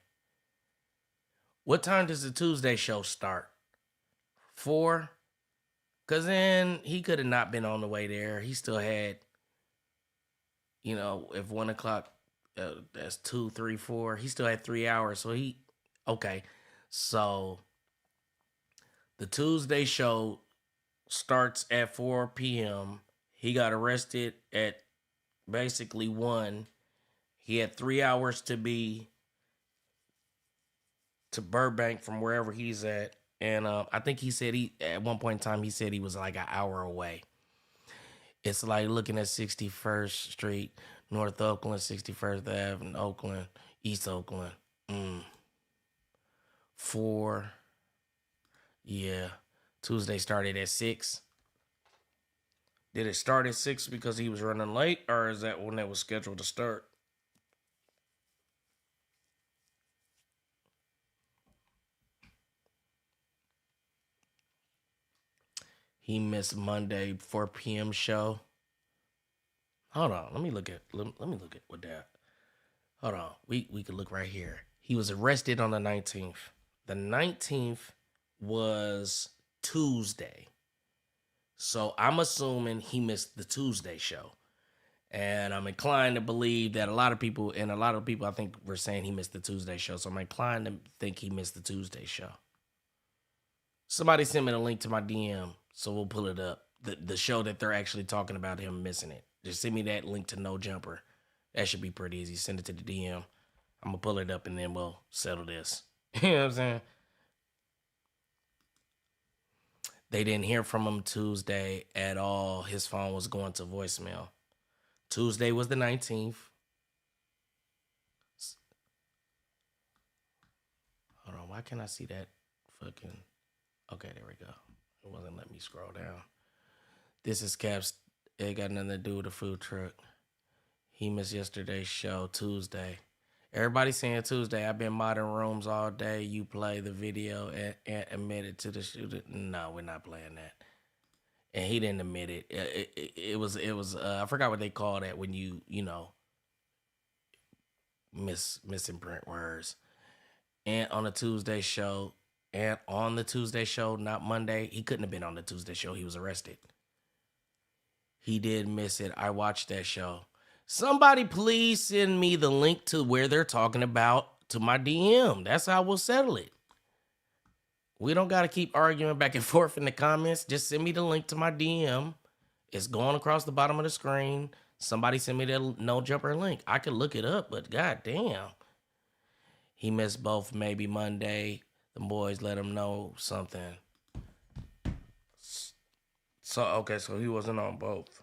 What time does the Tuesday show start? 4? Because then he could have not been on the way there. He still had, you know, if 1 o'clock, that's 2, 3, 4. He still had 3 hours. So okay. So the Tuesday show starts at 4 p.m. He got arrested at basically 1. He had 3 hours to be to Burbank from wherever he's at. And I think he said at one point in time, he said he was like an hour away. It's like looking at 61st Street, North Oakland, 61st Avenue, Oakland, East Oakland. 4. Yeah. Tuesday started at 6. Did it start at 6 because he was running late, or is that when it was scheduled to start? He missed Monday 4 p.m. show. Hold on, let me look at what that. Hold on, we could look right here. He was arrested on the 19th. The 19th was Tuesday. So I'm assuming he missed the Tuesday show. And I'm inclined to believe that a lot of people I think were saying he missed the Tuesday show. So I'm inclined to think he missed the Tuesday show. Somebody send me the link to my DM so we'll pull it up. The show that they're actually talking about him missing it. Just send me that link to No Jumper. That should be pretty easy. Send it to the DM. I'm going to pull it up and then we'll settle this. You know what I'm saying? They didn't hear from him Tuesday at all. His phone was going to voicemail. Tuesday was the 19th. Hold on. Why can't I see that fucking... Okay, there we go. It wasn't letting me scroll down. This is Cap's. It got nothing to do with the food truck. He missed yesterday's show, Tuesday. Everybody saying Tuesday. I've been modding rooms all day. You play the video and admit it to the shooter. No, we're not playing that. And he didn't admit it. It was. I forgot what they call that when you misimprint words. And on the Tuesday show. And on the Tuesday show, not Monday, he couldn't have been on the Tuesday show. He was arrested. He did miss it. I watched that show. Somebody please send me the link to where they're talking about to my DM. That's how we'll settle it. We don't got to keep arguing back and forth in the comments. Just send me the link to my DM. It's going across the bottom of the screen. Somebody send me the No Jumper link. I could look it up, but goddamn. He missed both maybe Monday. The boys let him know something. So, okay, so he wasn't on both.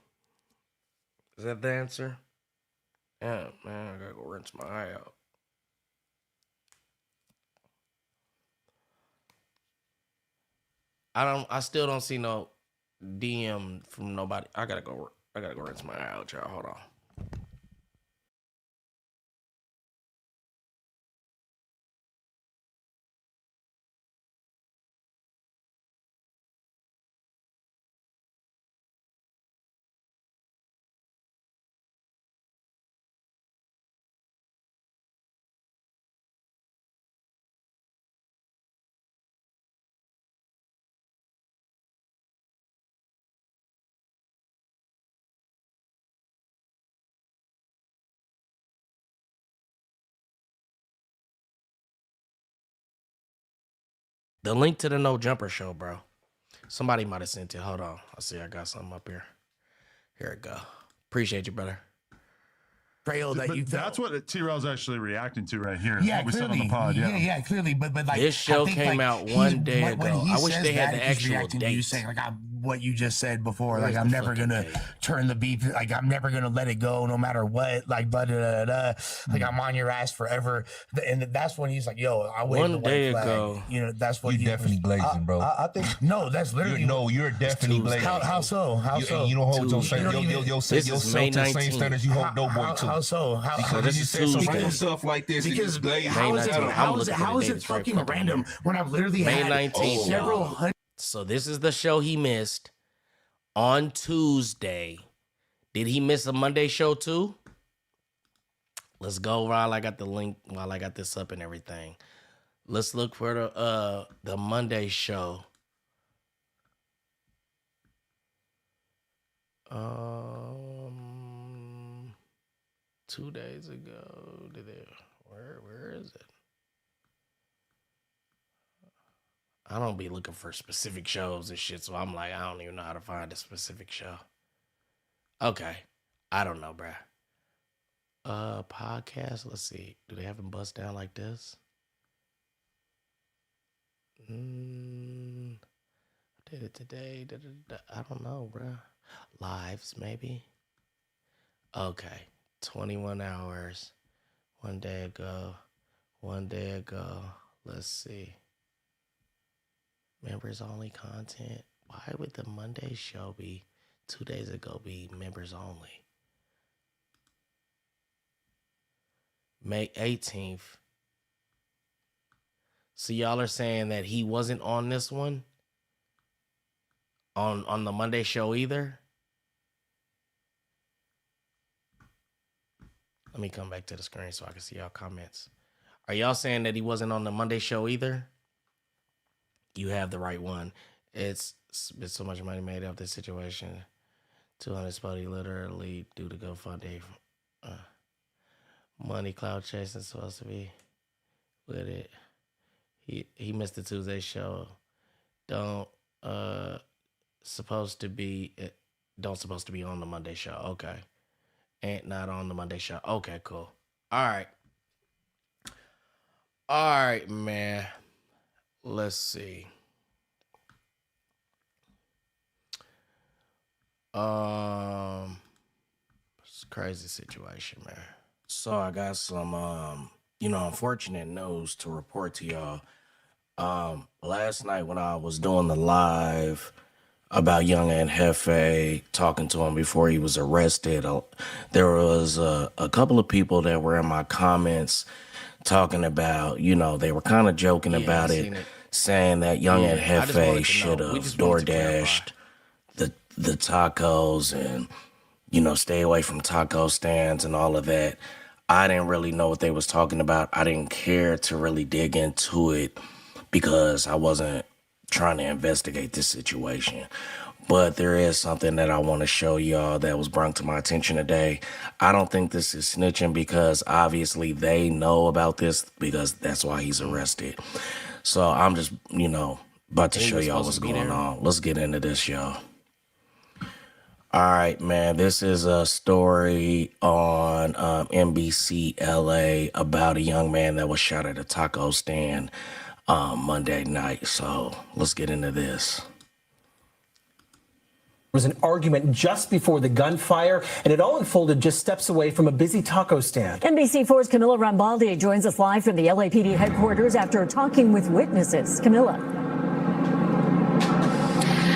Is that the answer? Yeah, man, I gotta go rinse my eye out. I still don't see no DM from nobody. I gotta go rinse my eye out, y'all. Hold on. The link to the No Jumper show, bro. Somebody might have sent it. Hold on. I see I got something up here. Here it go. Appreciate you, brother. Trail that you that's what T-Rail's actually reacting to right here. Yeah, we clearly. Said on the pod, Yeah, clearly. But like this show came out one day ago. I wish they had the actual date. You saying like I'm what you just said before. Like, I'm never gonna turn the beef. Like, I'm never gonna let it go, no matter what. Like, blah, da, da, da. Like, I'm on your ass forever. And that's when he's like, "Yo, I waved the white flag." You know, that's what you definitely glazing, bro. I think no, that's literally you're definitely glazing. How so? How so? You don't hold yourself to the same standards you hold no boy to. How so? Because you said some stuff like this. Because how is it fucking random when I've literally May had 19th, several hundred? So this is the show he missed on Tuesday. Did he miss a Monday show too? Let's go while I got the link, while I got this up and everything. Let's look for the Monday show. 2 days ago. Where is it? I don't be looking for specific shows and shit, so I'm like, I don't even know how to find a specific show. Okay. I don't know, bruh. Podcast, let's see. Do they have them bust down like this? I did it today. I don't know, bruh. Lives, maybe. Okay. 21 hours. 1 day ago. 1 day ago. Let's see. Members only content. Why would the Monday show be 2 days ago be members only? May 18th. So y'all are saying that he wasn't on this one? On the Monday show either? Let me come back to the screen so I can see y'all comments. Are y'all saying that he wasn't on the Monday show either? You have the right one. It's been so much money made of this situation. 200 Spotty literally due to GoFundMe. Money cloud chasing supposed to be with it. He missed the Tuesday show. Don't supposed to be on the Monday show. Okay. Ain't not on the Monday show. Okay, cool. All right, man. Let's see. It's a crazy situation, man. So I got some unfortunate news to report to y'all. Last night when I was doing the live about young Ant Jefe, talking to him before he was arrested, there was a couple of people that were in my comments talking about, they were kind of joking about it, saying that young Ant Jefe should have door dashed the tacos and, stay away from taco stands and all of that. I didn't really know what they was talking about. I didn't care to really dig into it because I wasn't trying to investigate this situation. But there is something that I want to show y'all that was brought to my attention today. I don't think this is snitching because obviously they know about this because that's why he's arrested. So I'm just, about to show y'all what's going on. Let's get into this, y'all. All right, man, this is a story on NBC LA about a young man that was shot at a taco stand Monday night. So let's get into this. There was an argument just before the gunfire, and it all unfolded just steps away from a busy taco stand. NBC4's Camila Rambaldi joins us live from the LAPD headquarters after talking with witnesses. Camila.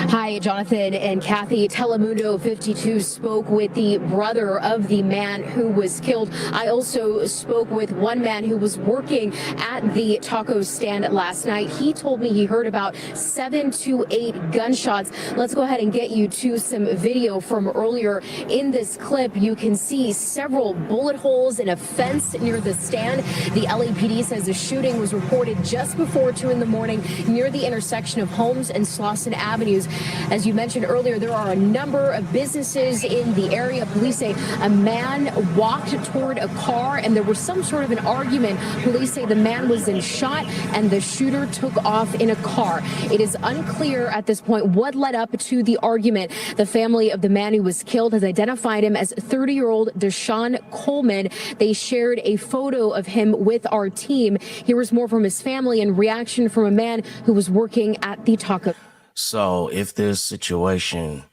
Hi, Jonathan and Kathy. Telemundo 52 spoke with the brother of the man who was killed. I also spoke with one man who was working at the taco stand last night. He told me he heard about 7 to 8 gunshots. Let's go ahead and get you to some video from earlier. In this clip, you can see several bullet holes in a fence near the stand. The LAPD says the shooting was reported just before 2 in the morning near the intersection of Holmes and Slauson Avenues. As you mentioned earlier, there are a number of businesses in the area. Police say a man walked toward a car and there was some sort of an argument. Police say the man was then shot and the shooter took off in a car. It is unclear at this point what led up to the argument. The family of the man who was killed has identified him as 30-year-old Deshaun Coleman. They shared a photo of him with our team. Here was more from his family and reaction from a man who was working at the taco. So if this situation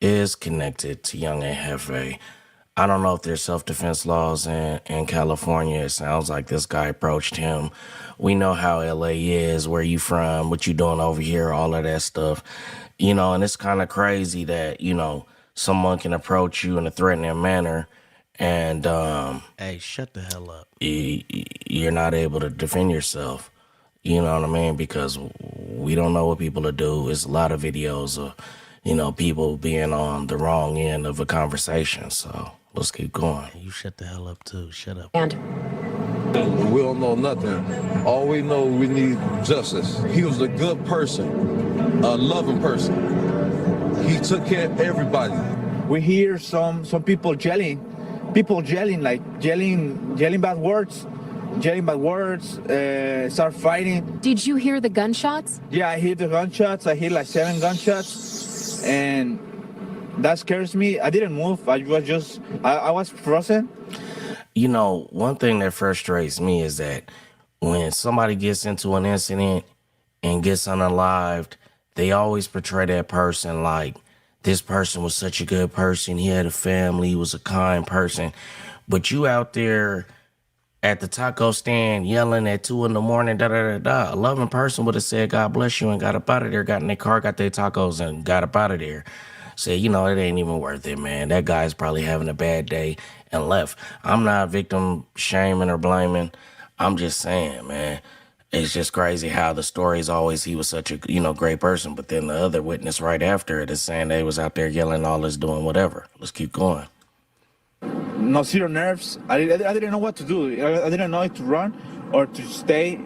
is connected to young Ant Jefe, I don't know if there's self-defense laws in California. It sounds like this guy approached him. We know how LA is, where you from, what you doing over here, all of that stuff. You know, and it's kind of crazy that, you know, someone can approach you in a threatening manner and hey, shut the hell up. You're not able to defend yourself. You know what I mean? Because we don't know what people will do. It's a lot of videos of, you know, people being on the wrong end of a conversation. So let's keep going. You shut the hell up too. Shut up. And we don't know nothing. All we know, we need justice. He was a good person, a loving person. He took care of everybody. We hear some people yelling, like yelling bad words, start fighting. did you hear the gunshots? Yeah, I hear the gunshots. I hear like 7 gunshots, and that scares me. I didn't move. I was frozen. You know, one thing that frustrates me is that when somebody gets into an incident and gets unalived, they always portray that person like this person was such a good person. He had a family. He was a kind person. But you out there at the taco stand yelling at 2 a.m, da-da-da-da. A loving person would have said, God bless you, and got up out of there, got in their car, got their tacos, and got up out of there. Said, you know, it ain't even worth it, man. That guy's probably having a bad day and left. I'm not victim shaming or blaming. I'm just saying, man, it's just crazy how the story is always he was such a, you know, great person. But then the other witness right after it is saying they was out there yelling all this, doing whatever. Let's keep going. No zero nerves. I didn't know what to do. I didn't know if to run or to stay.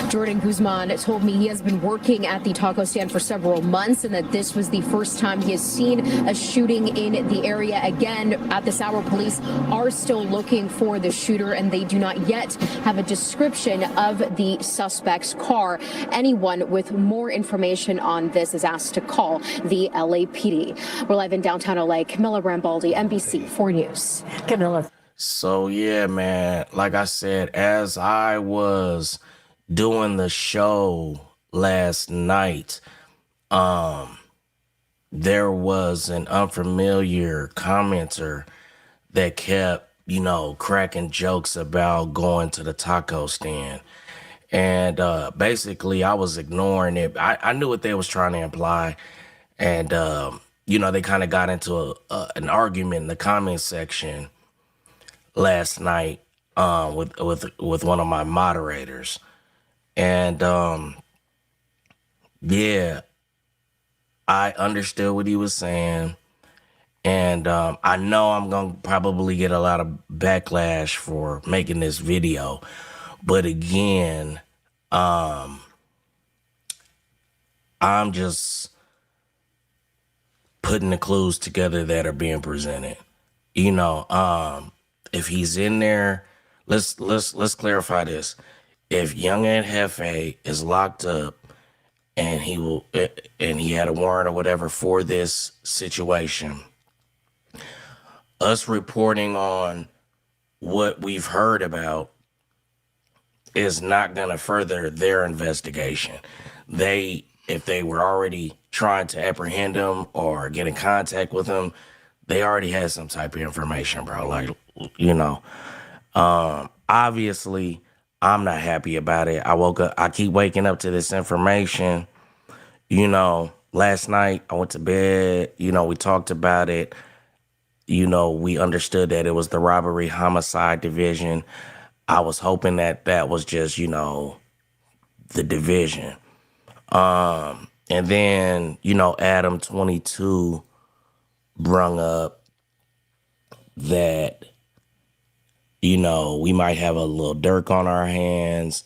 Jordan Guzman told me he has been working at the taco stand for several months and that this was the first time he has seen a shooting in the area. Again, at this hour, police are still looking for the shooter and they do not yet have a description of the suspect's car. Anyone with more information on this is asked to call the LAPD. We're live in downtown LA. Camilla Rambaldi, NBC 4 News. Camilla. So, yeah, man, like I said, as I was doing the show last night, there was an unfamiliar commenter that kept, you know, cracking jokes about going to the taco stand. And basically, I was ignoring it. I knew what they was trying to imply. And, you know, they kind of got into an argument in the comment section last night with one of my moderators. And, yeah, I understood what he was saying. And I know I'm going to probably get a lot of backlash for making this video. But again, I'm just putting the clues together that are being presented. You know, if he's in there, let's clarify this. If young Ant Jefe is locked up and he had a warrant or whatever for this situation, us reporting on what we've heard about is not going to further their investigation. If they were already trying to apprehend him or get in contact with him, they already had some type of information, bro. Like, you know, obviously, I'm not happy about it. I keep waking up to this information. You know, last night I went to bed, you know, we talked about it. You know, we understood that it was the robbery homicide division. I was hoping that that was just, you know, the division. And then, you know, Adam 22 brung up that, you know, we might have a little Dirk on our hands.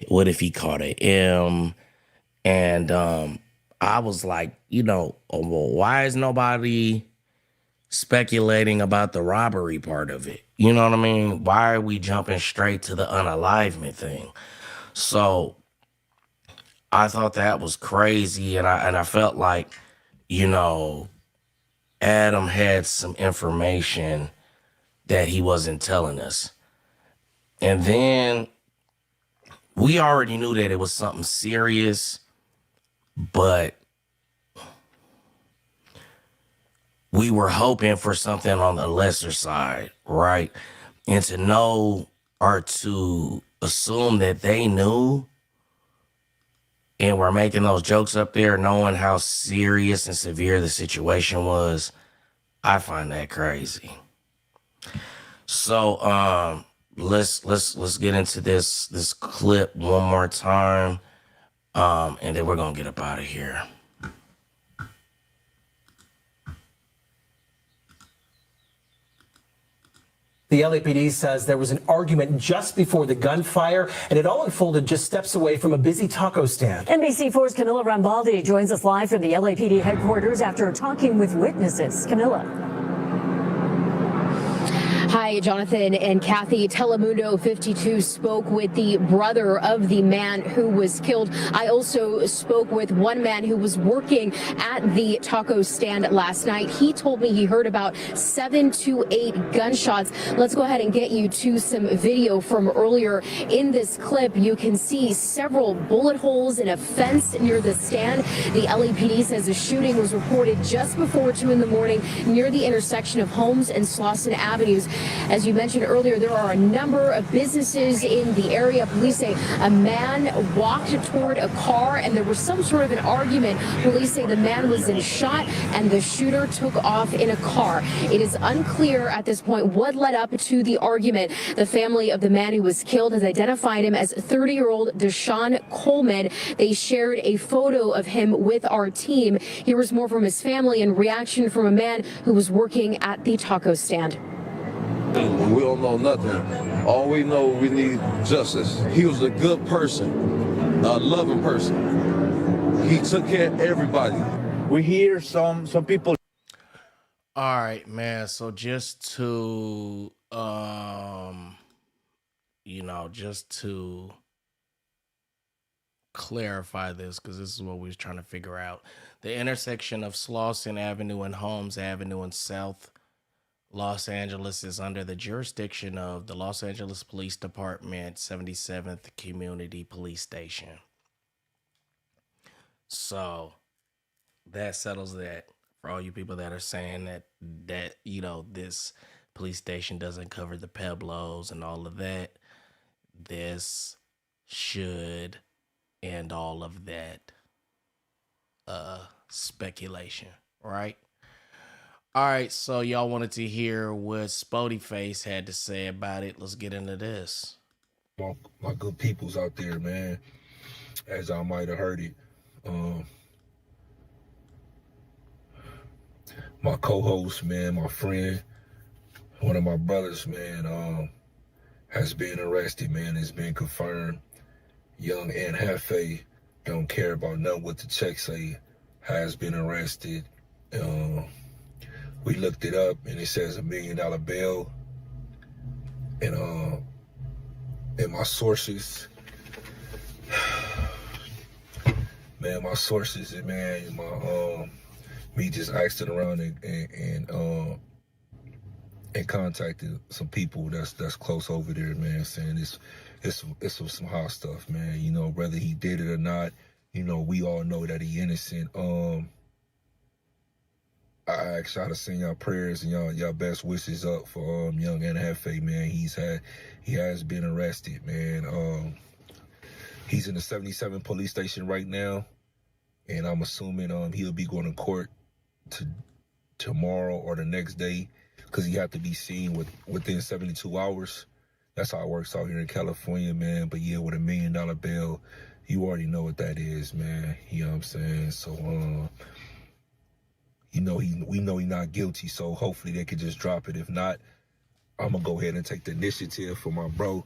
What if he caught an M? And I was like, you know, well, why is nobody speculating about the robbery part of it? You know what I mean? Why are we jumping straight to the unalivement thing? So I thought that was crazy, and I felt like, you know, Adam had some information that he wasn't telling us. And then we already knew that it was something serious. but we were hoping for something on the lesser side, right? And to know or to assume that they knew and were making those jokes up there, knowing how serious and severe the situation was, I find that crazy. So let's get into this clip one more time, and then we're gonna get up out of here. The LAPD says there was an argument just before the gunfire, and it all unfolded just steps away from a busy taco stand. NBC4's Camilla Rambaldi joins us live from the LAPD headquarters after talking with witnesses. Camilla. Hi, Jonathan and Kathy. Telemundo 52 spoke with the brother of the man who was killed. I also spoke with one man who was working at the taco stand last night. He told me he heard about 7 to 8 gunshots. Let's go ahead and get you to some video from earlier. In this clip, you can see several bullet holes in a fence near the stand. The LAPD says the shooting was reported just before 2 in the morning near the intersection of Holmes and Slauson Avenues. As you mentioned earlier, there are a number of businesses in the area. Police say a man walked toward a car and there was some sort of an argument. Police say the man was then shot and the shooter took off in a car. It is unclear at this point what led up to the argument. The family of the man who was killed has identified him as 30-year-old Deshaun Coleman. They shared a photo of him with our team. Here was more from his family and reaction from a man who was working at the taco stand. We don't know nothing. All we know, we need justice. He was a good person, a loving person. He took care of everybody. We hear some people. All right, man. So just to, just to clarify this, because this is what we was trying to figure out. The intersection of Slauson Avenue and Holmes Avenue in South Los Angeles is under the jurisdiction of the Los Angeles Police Department 77th Community Police Station. So that settles that for all you people that are saying that this police station doesn't cover the Pueblos and all of that. This should end all of that speculation, right? All right, so y'all wanted to hear what Spody Face had to say about it. Let's get into this. My good peoples out there, man, as I might have heard it. My co-host, man, my friend, one of my brothers, man, has been arrested, man. It's been confirmed. Young Ant Jefe, don't care about nothing what the check say, has been arrested. We looked it up and it says $1 million bail. And my sources, man, me just asking around and contacted some people that's close over there, man, saying it's some hot stuff, man. Whether he did it or not, we all know that he innocent. I ask y'all to send y'all prayers and y'all best wishes up for young Ant Jefe, man. He has been arrested, man. He's in the 77 police station right now, and I'm assuming he'll be going to court tomorrow or the next day, because he have to be seen within 72 hours. That's how it works out here in California, man. But yeah, with $1 million bail, you already know what that is, man. You know what I'm saying? So we know he's not guilty, so hopefully they could just drop it. If not, I'm gonna go ahead and take the initiative for my bro,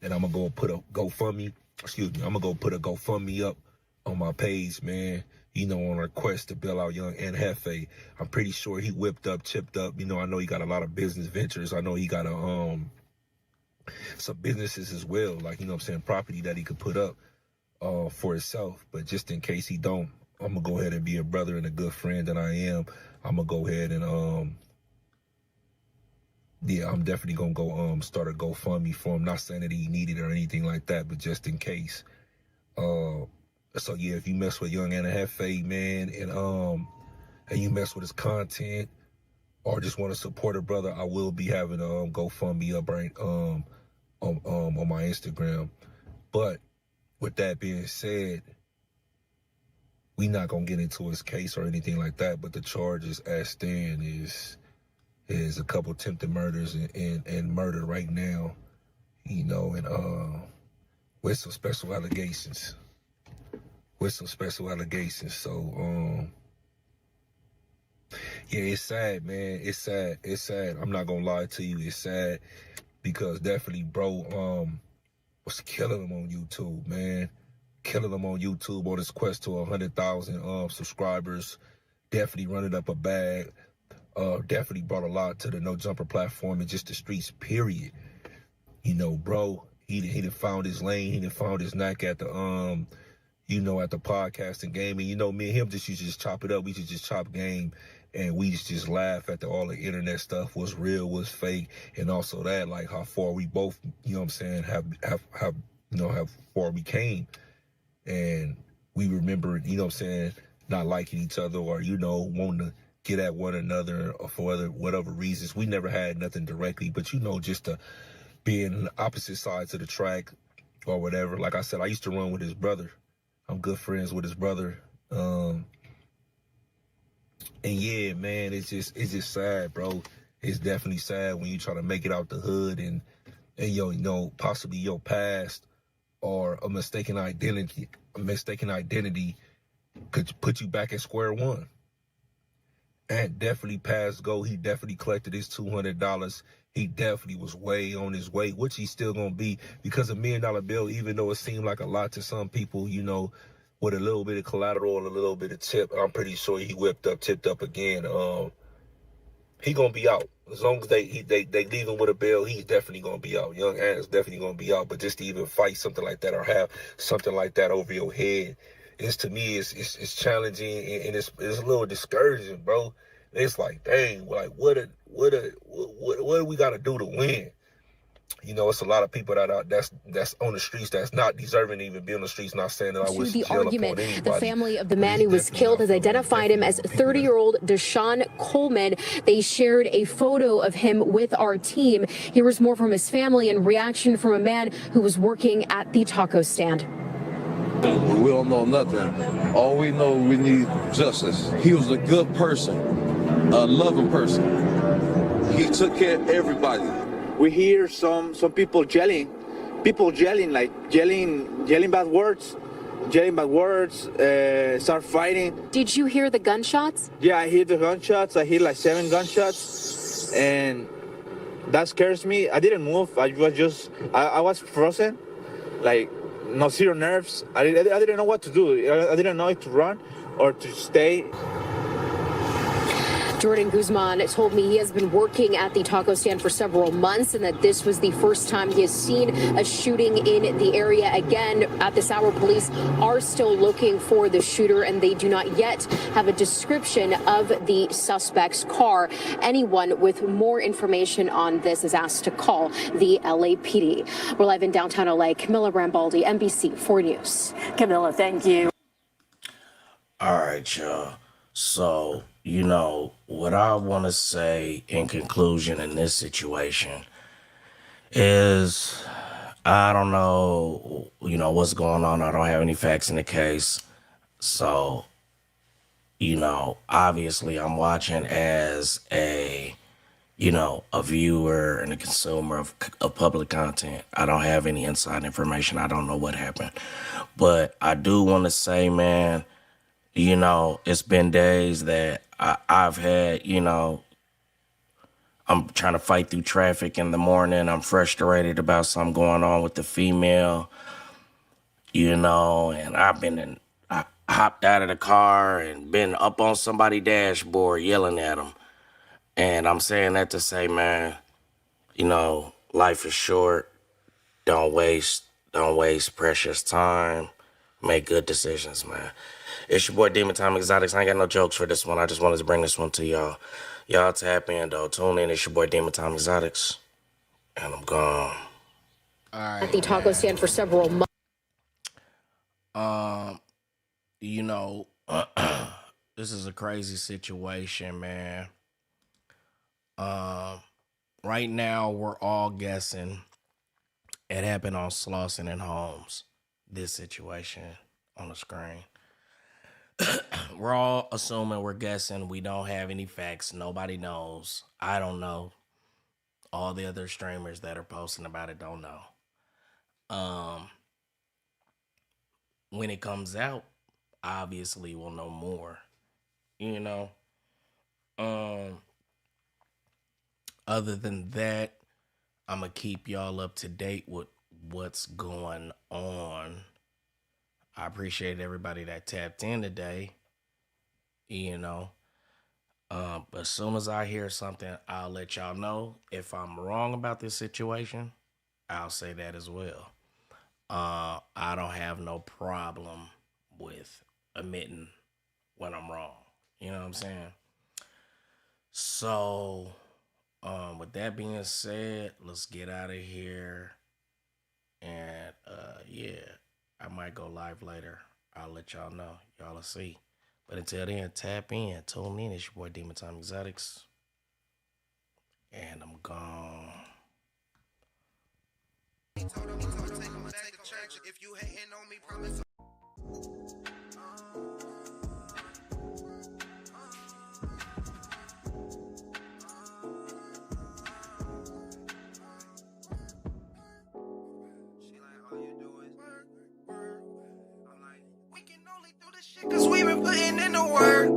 and I'm gonna go put a GoFundMe. I'm gonna go put a GoFundMe up on my page, man. On a request to bail out young Ant Jefe. I'm pretty sure he whipped up, chipped up. I know he got a lot of business ventures. I know he got some businesses as well, like property that he could put up for himself. But just in case he don't, I'm gonna go ahead and be a brother and a good friend that I am. I'm gonna go ahead and I'm definitely gonna go start a GoFundMe for him. Not saying that he needed it or anything like that, but just in case. So yeah, if you mess with young Ant Jefe, man, and you mess with his content or just want to support a brother, I will be having a GoFundMe up right on my Instagram. But with that being said, we not gonna get into his case or anything like that. But the charges as stand is a couple attempted murders and murder right now, you know, and with some special allegations. So yeah, it's sad, man. It's sad. I'm not gonna lie to you. It's sad because definitely bro was killing him on YouTube, man. Killing him on YouTube on his quest to 100,000 subscribers. Definitely running up a bag. Definitely brought a lot to the No Jumper platform and just the streets, period. You know, bro, he done found his lane. He done found his knack at the you know, at the podcasting game. And you know, me and him used to just chop it up. We used to just chop game, and we used to just laugh at all the internet stuff, was real, was fake, and also that, like, how far we both, you know what I'm saying, have you know, how far we came. And we remember, you know what I'm saying, not liking each other or, you know, wanting to get at one another or for whatever reasons. We never had nothing directly, but, you know, just to be in the opposite sides of the track or whatever. Like I said, I used to run with his brother. I'm good friends with his brother. And yeah, man, it's just sad, bro. It's definitely sad when you try to make it out the hood and you know, possibly your past or a mistaken identity could put you back at square one. Ant definitely passed go. He definitely collected his $200. He definitely was way on his way, which he's still gonna be, because $1 million bill, even though it seemed like a lot to some people, you know, with a little bit of collateral and a little bit of tip, I'm pretty sure he tipped up again. He gonna be out. As long as they leave him with a bail, he's definitely gonna be out. Young Ant is definitely gonna be out. But just to even fight something like that or have something like that over your head, to me it's challenging and it's a little discouraging, bro. It's like, dang, like what do we gotta do to win? You know, it's a lot of people that's on the streets that's not deserving to even be on the streets. Not saying that I wish the jail argument, upon anybody. the family of the man who was killed has identified him as 30-year-old Deshaun Coleman. They shared a photo of him with our team. Here was more from his family and reaction from a man who was working at the taco stand. We don't know nothing. All we know, we need justice. He was a good person, a loving person. He took care of everybody. We hear some people yelling, like yelling bad words, start fighting. Did you hear the gunshots? Yeah, I hear the gunshots. I hear like 7 gunshots, and that scares me. I didn't move. I was frozen, like no zero nerves. I didn't know what to do. I didn't know if to run or to stay. Jordan Guzman told me he has been working at the taco stand for several months and that this was the first time he has seen a shooting in the area. Again, at this hour, police are still looking for the shooter and they do not yet have a description of the suspect's car. Anyone with more information on this is asked to call the LAPD. We're live in downtown LA. Camilla Rambaldi, NBC 4 News. Camilla, thank you. All right, y'all. So, you know, what I want to say in conclusion in this situation is I don't know, you know, what's going on. I don't have any facts in the case. So, you know, obviously I'm watching as a, you know, a viewer and a consumer of public content. I don't have any inside information. I don't know what happened. But I do want to say, man, you know, it's been days that I've had, you know, I'm trying to fight through traffic in the morning. I'm frustrated about something going on with the female, you know, and I hopped out of the car and been up on somebody's dashboard yelling at them. And I'm saying that to say, man, you know, life is short. Don't waste precious time. Make good decisions, man. It's your boy Demon Time Exotics. I ain't got no jokes for this one. I just wanted to bring this one to y'all. Y'all tap in, though. Tune in. It's your boy Demon Time Exotics. And I'm gone. At the taco stand for several months. you know, this is a crazy situation, man. Right now, we're all guessing it happened on Slauson and Holmes, this situation on the screen. We're all assuming, we're guessing. We don't have any facts. Nobody knows. I don't know. All the other streamers that are posting about it don't know. When it comes out, obviously we'll know more, you know. Other than that, I'm going to keep y'all up to date with what's going on. I appreciate everybody that tapped in today, you know. But as soon as I hear something, I'll let y'all know. If I'm wrong about this situation, I'll say that as well. I don't have no problem with admitting when I'm wrong. You know what I'm saying? So, with that being said, let's get out of here. And, yeah, I might go live later. I'll let y'all know. Y'all will see. But until then, tap in. Tune in. It's your boy, Demon Time Exotics. And I'm gone. If you hating on me, promise. Cause we been putting in the work.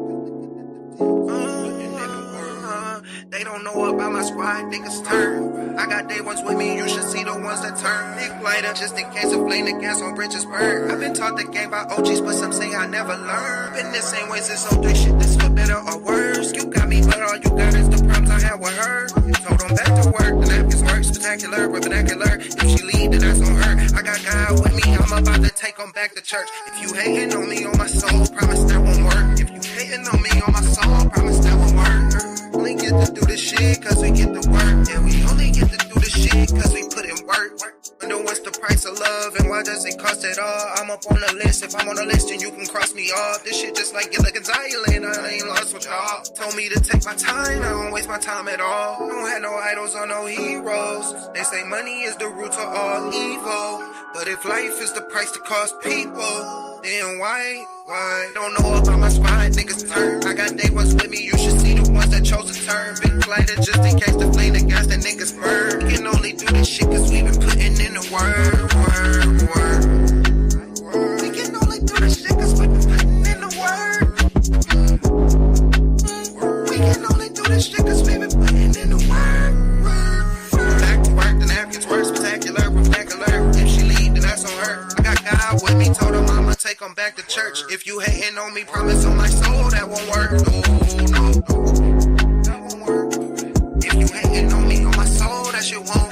They don't know about my squad, niggas turn. I got day ones with me, you should see the ones that turn. Big lighter, just in case of flame the gas on Bridgesburg. I've been taught the game by OGs, but some say I never learned. Been the same way since 03, shit, this for better or worse. You got me, but all you got is the problems I had with her. Told them back to work, the napkins work, spectacular, with vernacular. If she leave, then that's on her. I got God with me, I'm about to take them back to church. If you hating on me, on my soul, promise that won't work. If you hating on me, on my soul, promise that won't work. Only get to do this shit cause we get to work. Yeah, we only get to do this shit cause we put in work. Wonder what's the price of love and why does it cost it all? I'm up on the list, if I'm on the list then you can cross me off. This shit just like Gilligan's Island, I ain't lost with y'all. Told me to take my time, I don't waste my time at all. Don't have no idols or no heroes. They say money is the root of all evil. But if life is the price to cost people, then why? Don't know about my spine, niggas turn. I got day ones with me, you should see the ones that chose to turn. Big lighter just in case the flame the gas that niggas burn. We can only do this shit cause we been putting in the work. We can only do this shit cause we been putting in the work. We can only do this shit cause we been putting in the work. Back to work, the napkins work, spectacular, vernacular. If she leave, then that's on her. I got God with me, told her mama take them back to church. If you hating on me, promise on my soul that won't work. No, that won't work. If you hating on me, on my soul, that shit won't